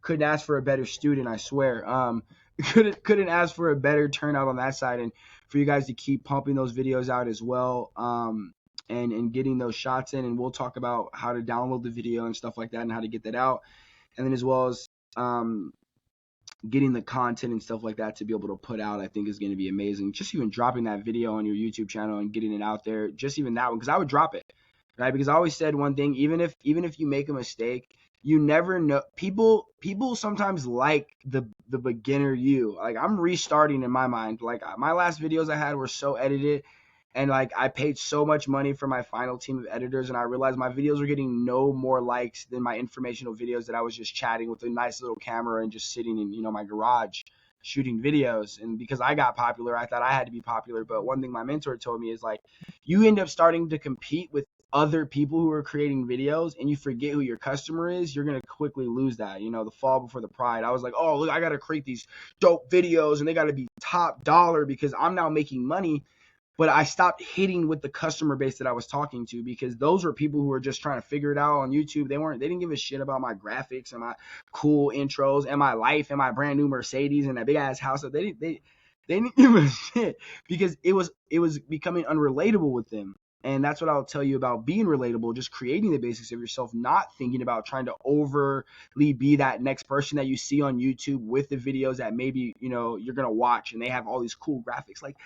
couldn't ask for a better student, I swear. Couldn't ask for a better turnout on that side. And for you guys to keep pumping those videos out as well, and getting those shots in. And we'll talk about how to download the video and stuff like that, and how to get that out. And then as well as getting the content and stuff like that to be able to put out, I think is going to be amazing. Just even dropping that video on your YouTube channel and getting it out there, just even that one, because I would drop it, right? Because I always said one thing, even if you make a mistake, you never know. People sometimes like the beginner you. Like, I'm restarting in my mind. Like, my last videos I had were so edited, and like, I paid so much money for my final team of editors, and I realized my videos were getting no more likes than my informational videos that I was just chatting with a nice little camera and just sitting in, my garage shooting videos. And because I got popular, I thought I had to be popular. But one thing my mentor told me is, like, you end up starting to compete with other people who are creating videos, and you forget who your customer is. You're going to quickly lose that, the fall before the pride. I was like, oh, look, I got to create these dope videos, and they got to be top dollar because I'm now making money. But I stopped hitting with the customer base that I was talking to, because those were people who were just trying to figure it out on YouTube. They didn't give a shit about my graphics and my cool intros and my life and my brand new Mercedes and that big ass house. They didn't give a shit, because it was becoming unrelatable with them. And that's what I'll tell you about being relatable, just creating the basics of yourself, not thinking about trying to overly be that next person that you see on YouTube with the videos that maybe, you're going to watch and they have all these cool graphics. Like,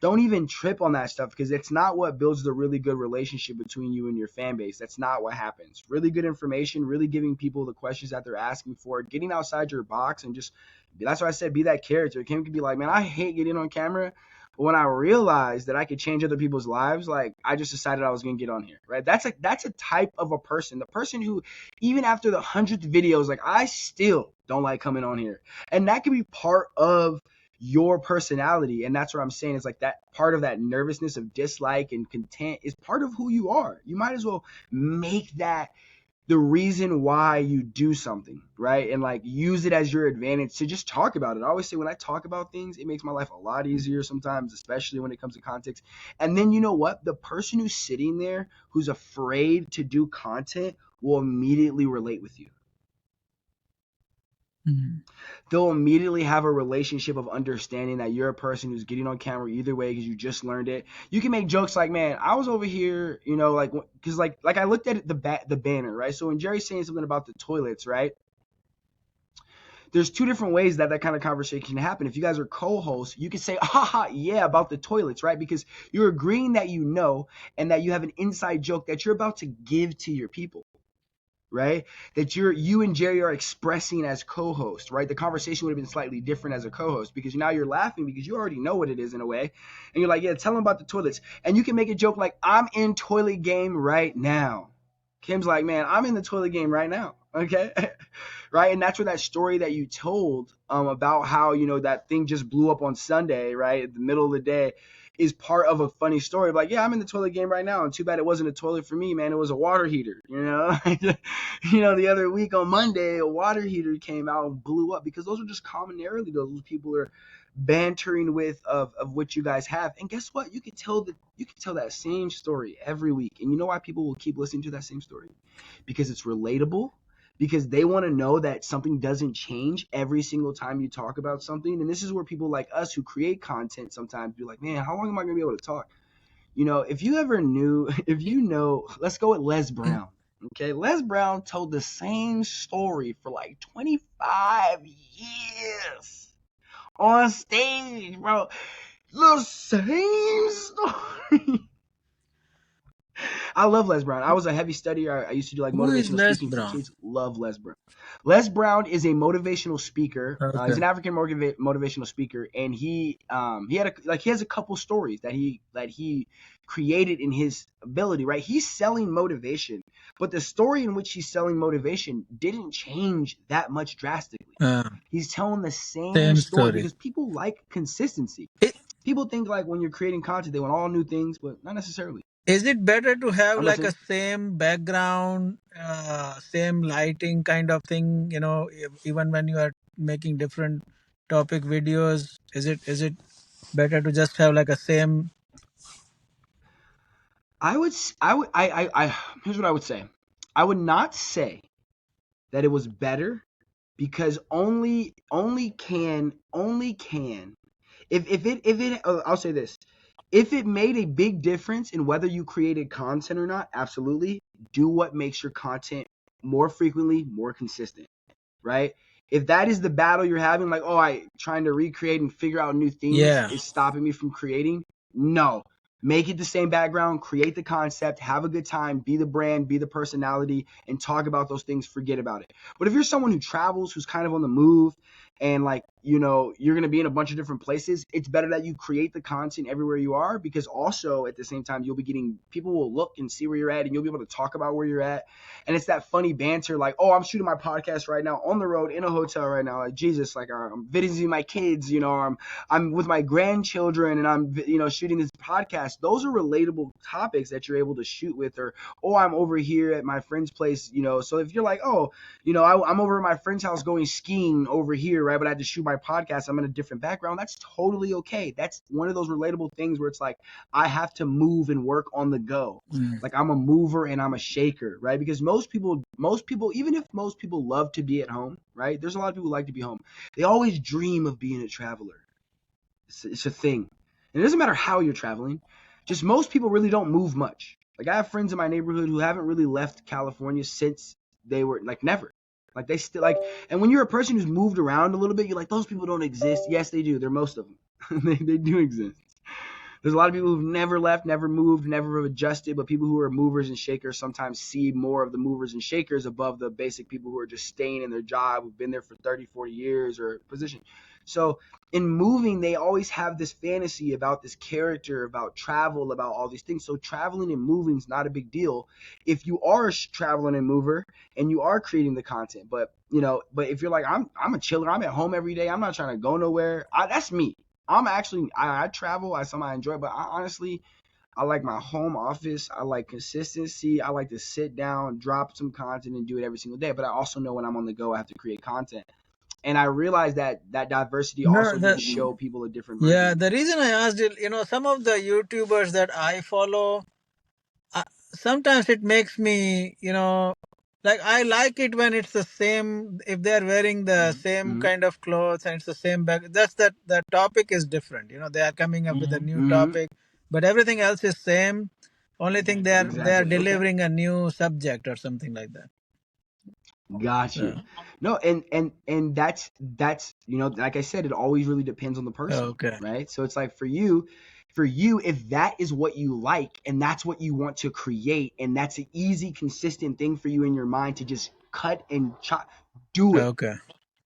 don't even trip on that stuff, because it's not what builds the really good relationship between you and your fan base. That's not what happens. Really good information, really giving people the questions that they're asking for, getting outside your box, and just, that's why I said be that character. Kim could be like, man, I hate getting on camera, But when I realized that I could change other people's lives, like I just decided I was gonna get on here, right? That's a type of a person, the person who even after the 100th videos, like I still don't like coming on here, and that could be part of your personality. And that's what I'm saying is like that part of that nervousness of dislike and content is part of who you are. You might as well make that the reason why you do something, right? And like use it as your advantage to just talk about it. I always say when I talk about things, it makes my life a lot easier sometimes, especially when it comes to context. And then you know what? The person who's sitting there who's afraid to do content will immediately relate with you. Mm-hmm. They'll immediately have a relationship of understanding that you're a person who's getting on camera either way because you just learned it. You can make jokes like, man, I was over here, you know, like, because like I looked at the banner, right? So when Jerry's saying something about the toilets, right? There's two different ways that kind of conversation can happen. If you guys are co-hosts, you can say, haha, yeah, about the toilets, right? Because you're agreeing that you know and that you have an inside joke that you're about to give to your people. Right? That you and Jerry are expressing as co-hosts, right? The conversation would have been slightly different as a co-host because now you're laughing because you already know what it is in a way. And you're like, yeah, tell them about the toilets. And you can make a joke like, I'm in toilet game right now. Kim's like, man, I'm in the toilet game right now. Okay. Right. And that's where that story that you told about how, you know, that thing just blew up on Sunday, right? At the middle of the day is part of a funny story. Like, yeah, I'm in the toilet game right now. And too bad it wasn't a toilet for me, man. It was a water heater, you know? You know, the other week on Monday, a water heater came out and blew up because those are just commonarily those people are bantering with of what you guys have. And guess what? You can tell that same story every week. And you know why people will keep listening to that same story? Because it's relatable. Because they want to know that something doesn't change every single time you talk about something. And this is where people like us who create content sometimes be like, man, how long am I going to be able to talk? You know, if you know, let's go with Les Brown. Okay, Les Brown told the same story for like 25 years on stage, bro. The same story. I love Les Brown. I was a heavy studier. I used to do like Who is motivational Les speaking for Brown? kids. Love Les Brown. Les Brown is a motivational speaker. Okay. He's an African motivational speaker, and he has a couple stories that he created in his ability. Right, he's selling motivation, but the story in which he's selling motivation didn't change that much drastically. He's telling the same story because people like consistency. People think like when you're creating content, they want all new things, but not necessarily. Is it better to have I'm like a listening. same background, same lighting kind of thing? You know, even when you are making different topic videos, is it better to just have like a same? Here's what I would say. I would not say that it was better because only can if it I'll say this. If it made a big difference in whether you created content or not, absolutely do what makes your content more frequently, more consistent, right? If that is the battle you're having, like, oh, I trying to recreate and figure out new things is stopping me from creating, no. Make it the same background, create the concept, have a good time, be the brand, be the personality, and talk about those things, forget about it. But if you're someone who travels, who's kind of on the move, and like, you know, you're going to be in a bunch of different places, it's better that you create the content everywhere you are, because also at the same time, you'll be getting, people will look and see where you're at, and you'll be able to talk about where you're at. And it's that funny banter, like, oh, I'm shooting my podcast right now on the road in a hotel right now. Like, Jesus, like, I'm visiting my kids, you know, I'm with my grandchildren and I'm, you know, shooting this podcast. Those are relatable topics that you're able to shoot with, or, oh, I'm over here at my friend's place, you know. So if you're like, oh, you know, I'm over at my friend's house going skiing over here, right? But I had to shoot my podcast. I'm in a different background. That's totally okay. That's one of those relatable things where it's like, I have to move and work on the go. Like, I'm a mover and I'm a shaker, right? Because most people, even if most people love to be at home, right? There's a lot of people who like to be home. They always dream of being a traveler. It's a thing. And it doesn't matter how you're traveling. Just most people really don't move much. Like, I have friends in my neighborhood who haven't really left California since they were, like, never. Like, they still, like, and when you're a person who's moved around a little bit, you're like, those people don't exist. Yes, they do. They're most of them. they do exist. There's a lot of people who've never left, never moved, never adjusted, but people who are movers and shakers sometimes see more of the movers and shakers above the basic people who are just staying in their job, who've been there for 30, 40 years or position. So in moving, they always have this fantasy about this character, about travel, about all these things. So traveling and moving is not a big deal if you are a traveling and mover and you are creating the content. But but if you're like, I'm a chiller, I'm at home every day, I'm not trying to go nowhere. That's me. I travel, I somehow enjoy it, but honestly, I like my home office. I like consistency. I like to sit down, drop some content, and do it every single day. But I also know when I'm on the go, I have to create content. And I realize that diversity No, also can show people a different version. yeah, the reason I asked it, some of the YouTubers that I follow, sometimes it makes me, like I like it when it's the same, if they're wearing the same kind of clothes and it's the same bag. That's that the topic is different. They are coming up with a new topic, but everything else is same. Only thing they are Exactly. delivering a new subject or something like that. Got you. No, and that's like I said, it always really depends on the person. Okay. Right? So it's like for you, if that is what you like and that's what you want to create and that's an easy, consistent thing for you in your mind to just cut and chop, do it. Okay.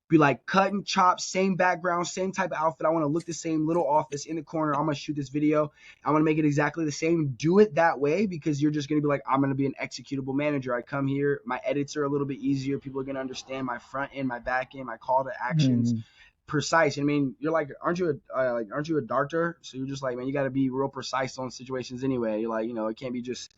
Be like cut and chop, same background, same type of outfit. I want to look the same, little office in the corner. I'm going to shoot this video. I want to make it exactly the same. Do it that way because you're just going to be like, I'm going to be an executable manager. I come here, my edits are a little bit easier. People are going to understand my front end, my back end, my call to actions. Precise. I mean, you're like, aren't you a doctor? So you're just like, man, you got to be real precise on situations anyway. You're like, it can't be just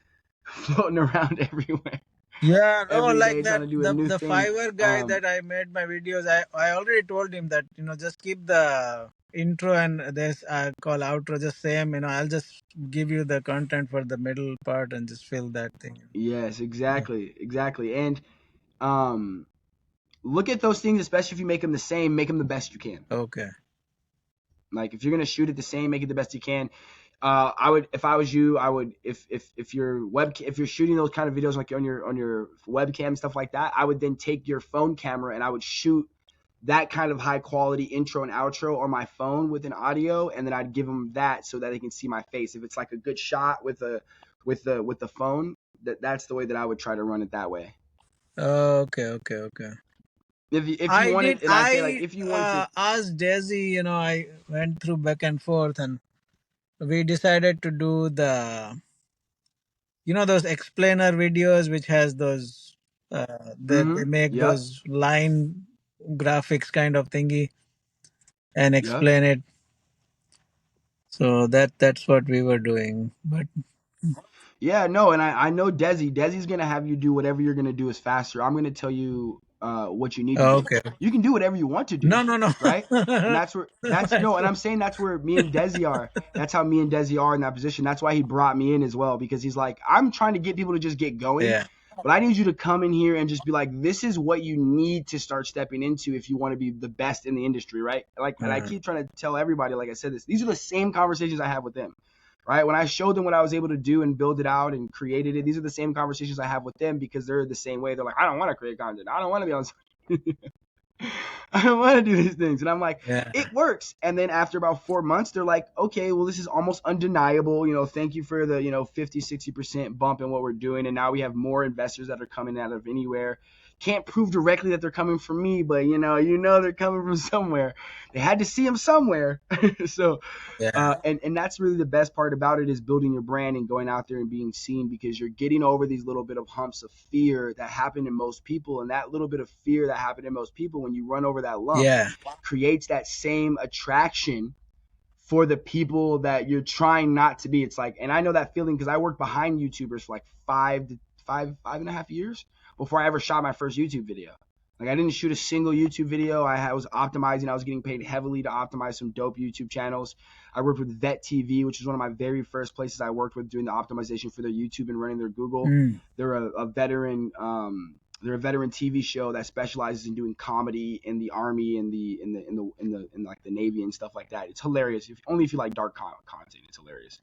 floating around everywhere. Yeah, no, Every like day that. trying to do a new The thing. Fiverr guy that I made my videos, I already told him that just keep the intro and this call outro just same. I'll just give you the content for the middle part and just fill that thing. Yes, exactly, And look at those things, especially if you make them the same, make them the best you can. Okay. Like if you're gonna shoot it the same, make it the best you can. I would, if I was you, I would, if you're shooting those kind of videos like on your webcam and stuff like that, I would then take your phone camera and I would shoot that kind of high quality intro and outro on my phone with an audio, and then I'd give them that so that they can see my face. If it's like a good shot with the phone, that's the way that I would try to run it that way. Okay. If you wanted, and I say like if you wanted to ask Desi, I went through back and forth and we decided to do the those explainer videos which has those they make those line graphics kind of thingy and explain it. So that's what we were doing. But yeah, no, and I know Desi's gonna have you do whatever you're gonna do is faster. I'm gonna tell you what you need to do. okay. You can do whatever you want to do. No. Right? And and I'm saying that's where me and Desi are. That's how me and Desi are in that position. That's why he brought me in as well, because he's like, I'm trying to get people to just get going. Yeah. But I need you to come in here and just be like, this is what you need to start stepping into if you want to be the best in the industry, right? Like, and I keep trying to tell everybody, like I said, these are the same conversations I have with them, right? When I showed them what I was able to do and build it out and created it, these are the same conversations I have with them because they're the same way. They're like, I don't want to create content. I don't want to be on I don't want to do these things. And I'm like, It works. And then after about 4 months, they're like, okay, well, this is almost undeniable. Thank you for the, 50, 60% bump in what we're doing. And now we have more investors that are coming out of anywhere. Can't prove directly that they're coming from me, but they're coming from somewhere. They had to see them somewhere. So, and that's really the best part about it is building your brand and going out there and being seen, because you're getting over these little bit of humps of fear that happen in most people. And that little bit of fear that happened in most people, when you run over that lump, creates that same attraction for the people that you're trying not to be. It's like, and I know that feeling because I worked behind YouTubers for like five and a half years before I ever shot my first YouTube video. Like I didn't shoot a single YouTube video. I was optimizing. I was getting paid heavily to optimize some dope YouTube channels. I worked with Vet TV, which is one of my very first places I worked with doing the optimization for their YouTube and running their Google. They're a veteran. They're a veteran TV show that specializes in doing comedy in the Army and in like the Navy and stuff like that. It's hilarious. Only if you like dark content, it's hilarious.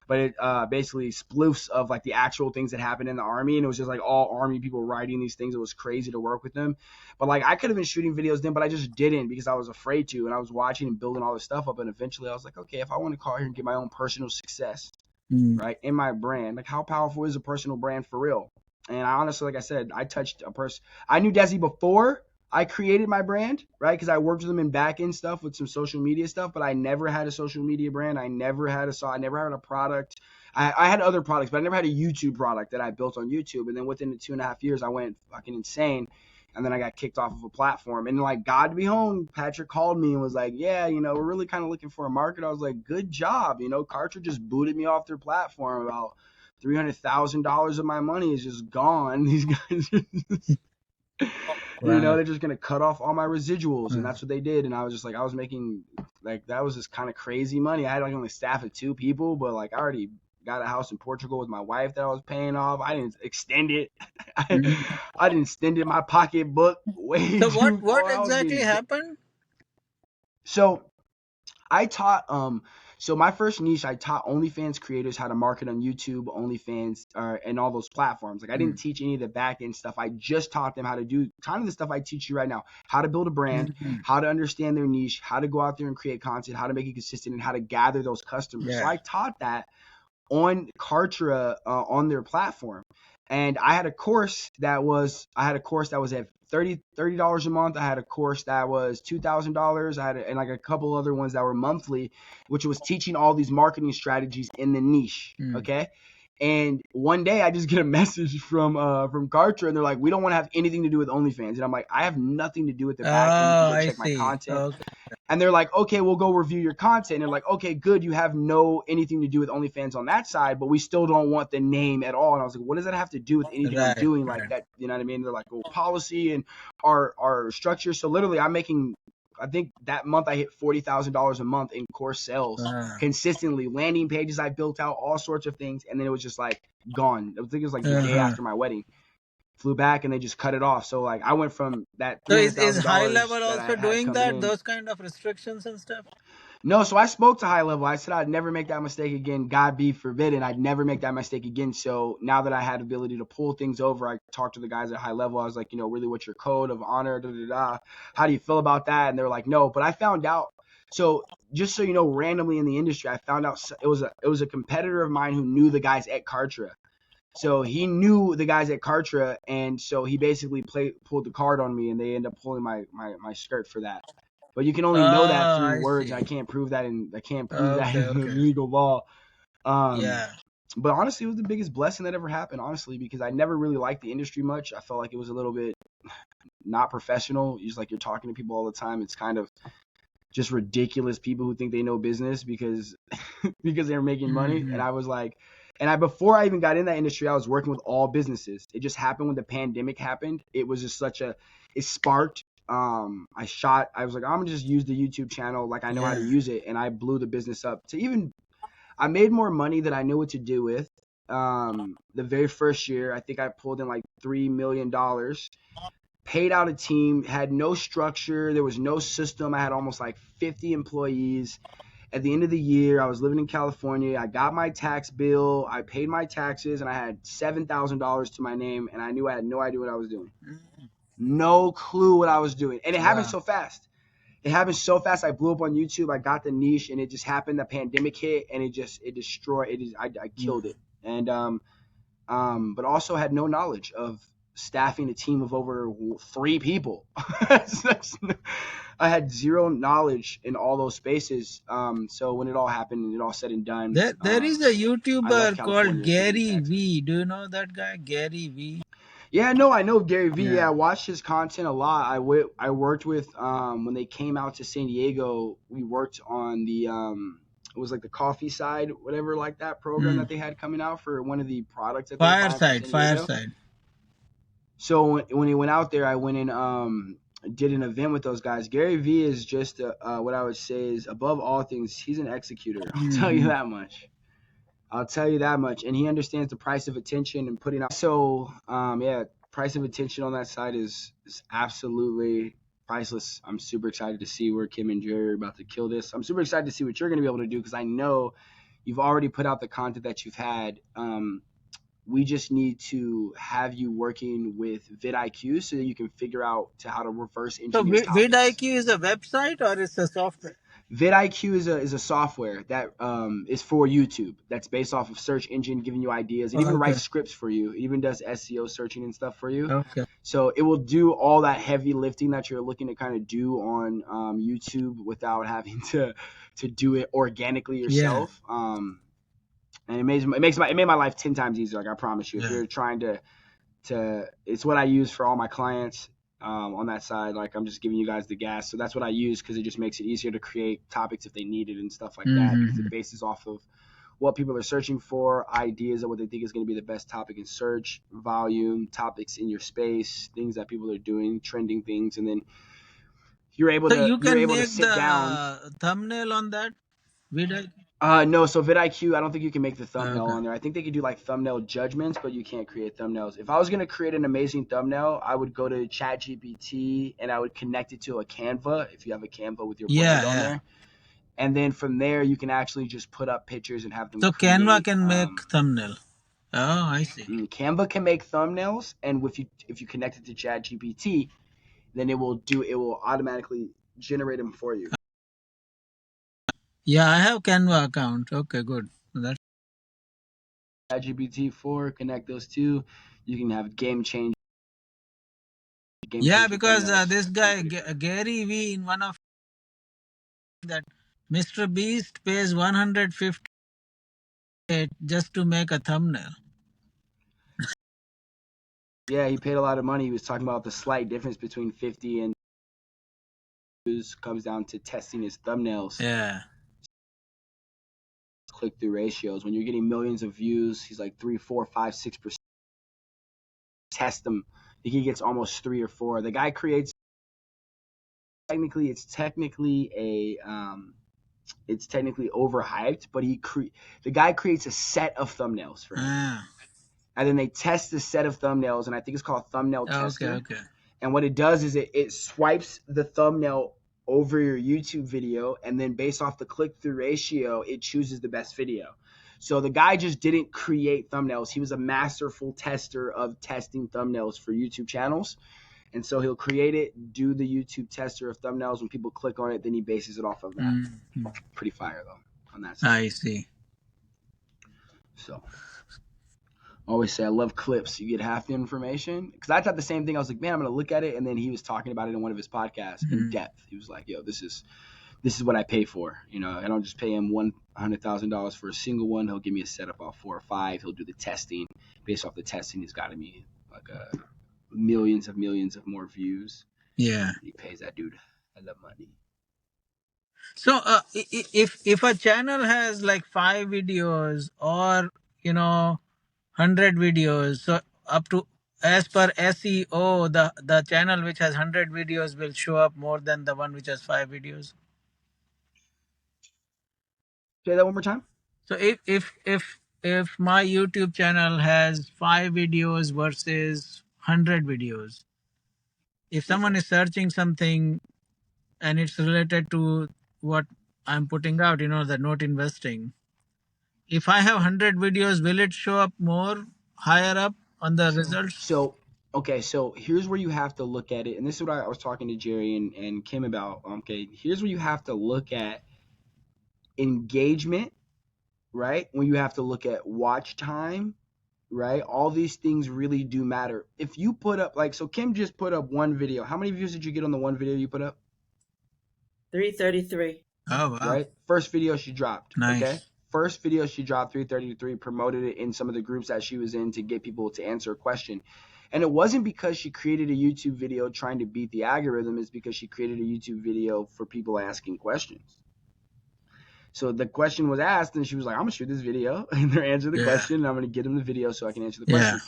But it basically spoofs of like the actual things that happened in the Army, and it was just like all Army people writing these things. It was crazy to work with them. But like I could have been shooting videos then, but I just didn't because I was afraid to, and I was watching and building all this stuff up, and eventually I was like, okay, if I want to call here and get my own personal success, right, in my brand, like how powerful is a personal brand for real? And I honestly, like I said, I touched a person. I knew Desi before I created my brand, right? Because I worked with them in back end stuff with some social media stuff, but I never had a social media brand. I never had a product. I had other products, but I never had a YouTube product that I built on YouTube. And then within the 2.5 years, I went fucking insane. And then I got kicked off of a platform. And like, God be home, Patrick called me and was like, yeah, we're really kind of looking for a market. I was like, good job. Kartra just booted me off their platform. About $300,000 of my money is just gone. These guys Wow. they're just going to cut off all my residuals. And that's what they did. And I was just like, I was making like, that was just kind of crazy money. I had like only staff of 2 people, but like I already got a house in Portugal with my wife that I was paying off. I didn't extend it. I didn't extend it in my pocketbook way So too what far. exactly happened? So I taught so my first niche, I taught OnlyFans creators how to market on YouTube, OnlyFans, and all those platforms. Like I didn't teach any of the back end stuff. I just taught them how to do kind of the stuff I teach you right now: how to build a brand, how to understand their niche, how to go out there and create content, how to make it consistent, and how to gather those customers. So I taught that on Kartra on their platform. And I had a course that was at $30 a month. I had a course that was $2,000. I had and like a couple other ones that were monthly, which was teaching all these marketing strategies in the niche. Okay. And one day I just get a message from Kartra, and they're like, we don't want to have anything to do with OnlyFans. And I'm like, I have nothing to do with the back end. You can go check my content. Okay. And they're like, okay, we'll go review your content. And they're like, okay, good. You have anything to do with OnlyFans on that side, but we still don't want the name at all. And I was like, what does that have to do with anything I'm doing like that? You know what I mean? They're like, oh, policy and our structure. So literally I'm making, I think that month I hit $40,000 a month in course sales consistently, landing pages I built out, all sorts of things. And then it was just like gone. I think it was like the day after my wedding. Flew back and they just cut it off. So like I went from that. So is High Level that also doing that? Those kind of restrictions and stuff? No, so I spoke to High Level. I said I'd never make that mistake again. God be forbidden. I'd never make that mistake again. So now that I had the ability to pull things over, I talked to the guys at High Level. I was like, really, what's your code of honor? How do you feel about that? And they're like, no. But I found out. So just so you know, randomly in the industry, I found out it was a competitor of mine who knew the guys at Kartra. So he knew the guys at Kartra, and so he basically pulled the card on me, and they end up pulling my skirt for that. But you can only know that through words. I can't prove that in legal law. But honestly, it was the biggest blessing that ever happened, honestly, because I never really liked the industry much. I felt like it was a little bit not professional. Just like you're talking to people all the time. It's kind of just ridiculous people who think they know business because they're making money. And I was like, before I even got in that industry, I was working with all businesses. It just happened when the pandemic happened. It was just it sparked. I was like, I'm gonna just use the YouTube channel like I know how to use it, and I blew the business up I made more money than I knew what to do with. The very first year, I think I pulled in like $3 million, paid out a team, had no structure, there was no system. I had almost like 50 employees. At the end of the year, I was living in California. I got my tax bill. I paid my taxes, and I had $7,000 to my name, and I knew I had no idea what I was doing. No clue what I was doing. And it happened so fast. I blew up on YouTube. I got the niche, and it just happened. The pandemic hit, and it destroyed. I killed it. And but also had no knowledge of staffing a team of over 3 people. I had zero knowledge in all those spaces. So when it all happened and it all said and done, there is a YouTuber called Gary V. Do you know that guy, Gary V? Yeah, no, I know Gary V. Yeah, I watched his content a lot. I worked with when they came out to San Diego. We worked on the it was like the coffee side, whatever, like that program that they had coming out for one of the products that Fireside. So when he went out there, I went and did an event with those guys. Gary V is just what I would say is, above all things, he's an executor. I'll tell you that much. And he understands the price of attention and putting out. So price of attention on that side is absolutely priceless. I'm super excited to see where Kim and Jerry are about to kill this. I'm super excited to see what you're going to be able to do, because I know you've already put out the content that you've had. We just need to have you working with VidIQ so that you can figure out how to reverse engineer. So VidIQ is a website or it's a software? VidIQ is a software that is for YouTube. That's based off of search engine, giving you ideas. It Oh, even okay. writes scripts for you. It even does SEO searching and stuff for you. Okay. So it will do all that heavy lifting that you're looking to kind of do on YouTube without having to do it organically yourself. And it made my life 10 times easier. Like I promise you, if you're trying to it's what I use for all my clients. On that side, like I'm just giving you guys the gas. So that's what I use because it just makes it easier to create topics if they need it and stuff like that, because it bases off of what people are searching for, ideas of what they think is going to be the best topic in search, volume, topics in your space, things that people are doing, trending things, and then you're able So to you can make sit down. the thumbnail on that video? No, so VidIQ, I don't think you can make the thumbnail Okay. on there. I think they could do like thumbnail judgments, but you can't create thumbnails. If I was going to create an amazing thumbnail, I would go to ChadGBT and I would connect it to a Canva, if you have a Canva with your brand on there. And then from there, you can actually just put up pictures and have them So create. Canva can make thumbnail. Oh, I see. Canva can make thumbnails, and if you connect it to ChadGPT, then it will automatically generate them for you. Yeah, I have Canva account. Okay, good. That's ChadGBT4, connect those two. You can have game changer. because thumbnails. this guy Gary V in one of that Mr. Beast pays 150 just to make a thumbnail. Yeah, he paid a lot of money. He was talking about the slight difference between 50 and comes down to testing his thumbnails. Yeah. Click-through ratios. When you're getting millions of views, he's like 3, 4, 5, 6%. Test them. I think he gets almost 3 or 4. The guy creates. It's technically overhyped, but the guy creates a set of thumbnails for him. And then they test the set of thumbnails, and I think it's called Thumbnail Tester. Okay. And what it does is it swipes the thumbnail over your YouTube video, and then based off the click-through ratio, it chooses the best video. So the guy just didn't create thumbnails. He was a masterful tester of testing thumbnails for YouTube channels. And so he'll create it, do the YouTube tester of thumbnails. When people click on it, then he bases it off of that. Pretty fire, though, on that side. I see. So I always say I love clips. You get half the information. Because I thought the same thing. I was like, man, I'm going to look at it. And then he was talking about it in one of his podcasts in depth. He was like, yo, this is what I pay for. You know, I don't just pay him $100,000 for a single one. He'll give me a setup of 4 or 5. He'll do the testing. Based off the testing, he's got me like millions of more views. Yeah. He pays that dude a lot of money. So if a channel has like 5 videos or 100 videos, so up to, as per SEO, the channel which has 100 videos will show up more than the one which has 5 videos. Say that one more time. So if my YouTube channel has 5 videos versus 100 videos, if someone is searching something and it's related to what I'm putting out, the note investing, if I have 100 videos, will it show up more higher up on the results? So here's where you have to look at it, and this is what I was talking to Jerry and Kim about. Here's where you have to look at engagement, right? When you have to look at watch time, right? All these things really do matter. If you put up, so Kim just put up one video. How many views did you get on the one video you put up? 333. Oh, wow. Right? First video she dropped. Nice. Okay? First video she dropped, 333, promoted it in some of the groups that she was in to get people to answer a question. And it wasn't because she created a YouTube video trying to beat the algorithm. It's because she created a YouTube video for people asking questions. So the question was asked, and she was like, I'm going to shoot this video and they're answering the question, and I'm going to get them the video so I can answer the question.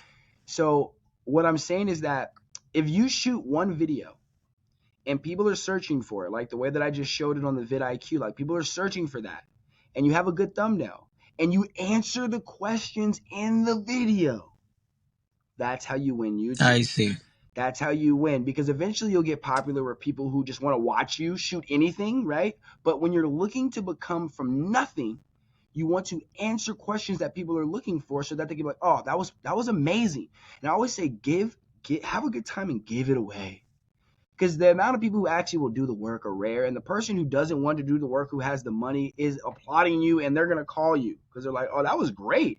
So what I'm saying is that if you shoot one video and people are searching for it, like the way that I just showed it on the VidIQ, like people are searching for that, and you have a good thumbnail, and you answer the questions in the video, that's how you win YouTube. I see. That's how you win, because eventually you'll get popular where people who just want to watch you shoot anything, right? But when you're looking to become from nothing, you want to answer questions that people are looking for so that they can be like, oh, that was amazing. And I always say have a good time and give it away. because the amount of people who actually will do the work are rare, and the person who doesn't want to do the work, who has the money, is applauding you, and they're gonna call you because they're like, oh, that was great.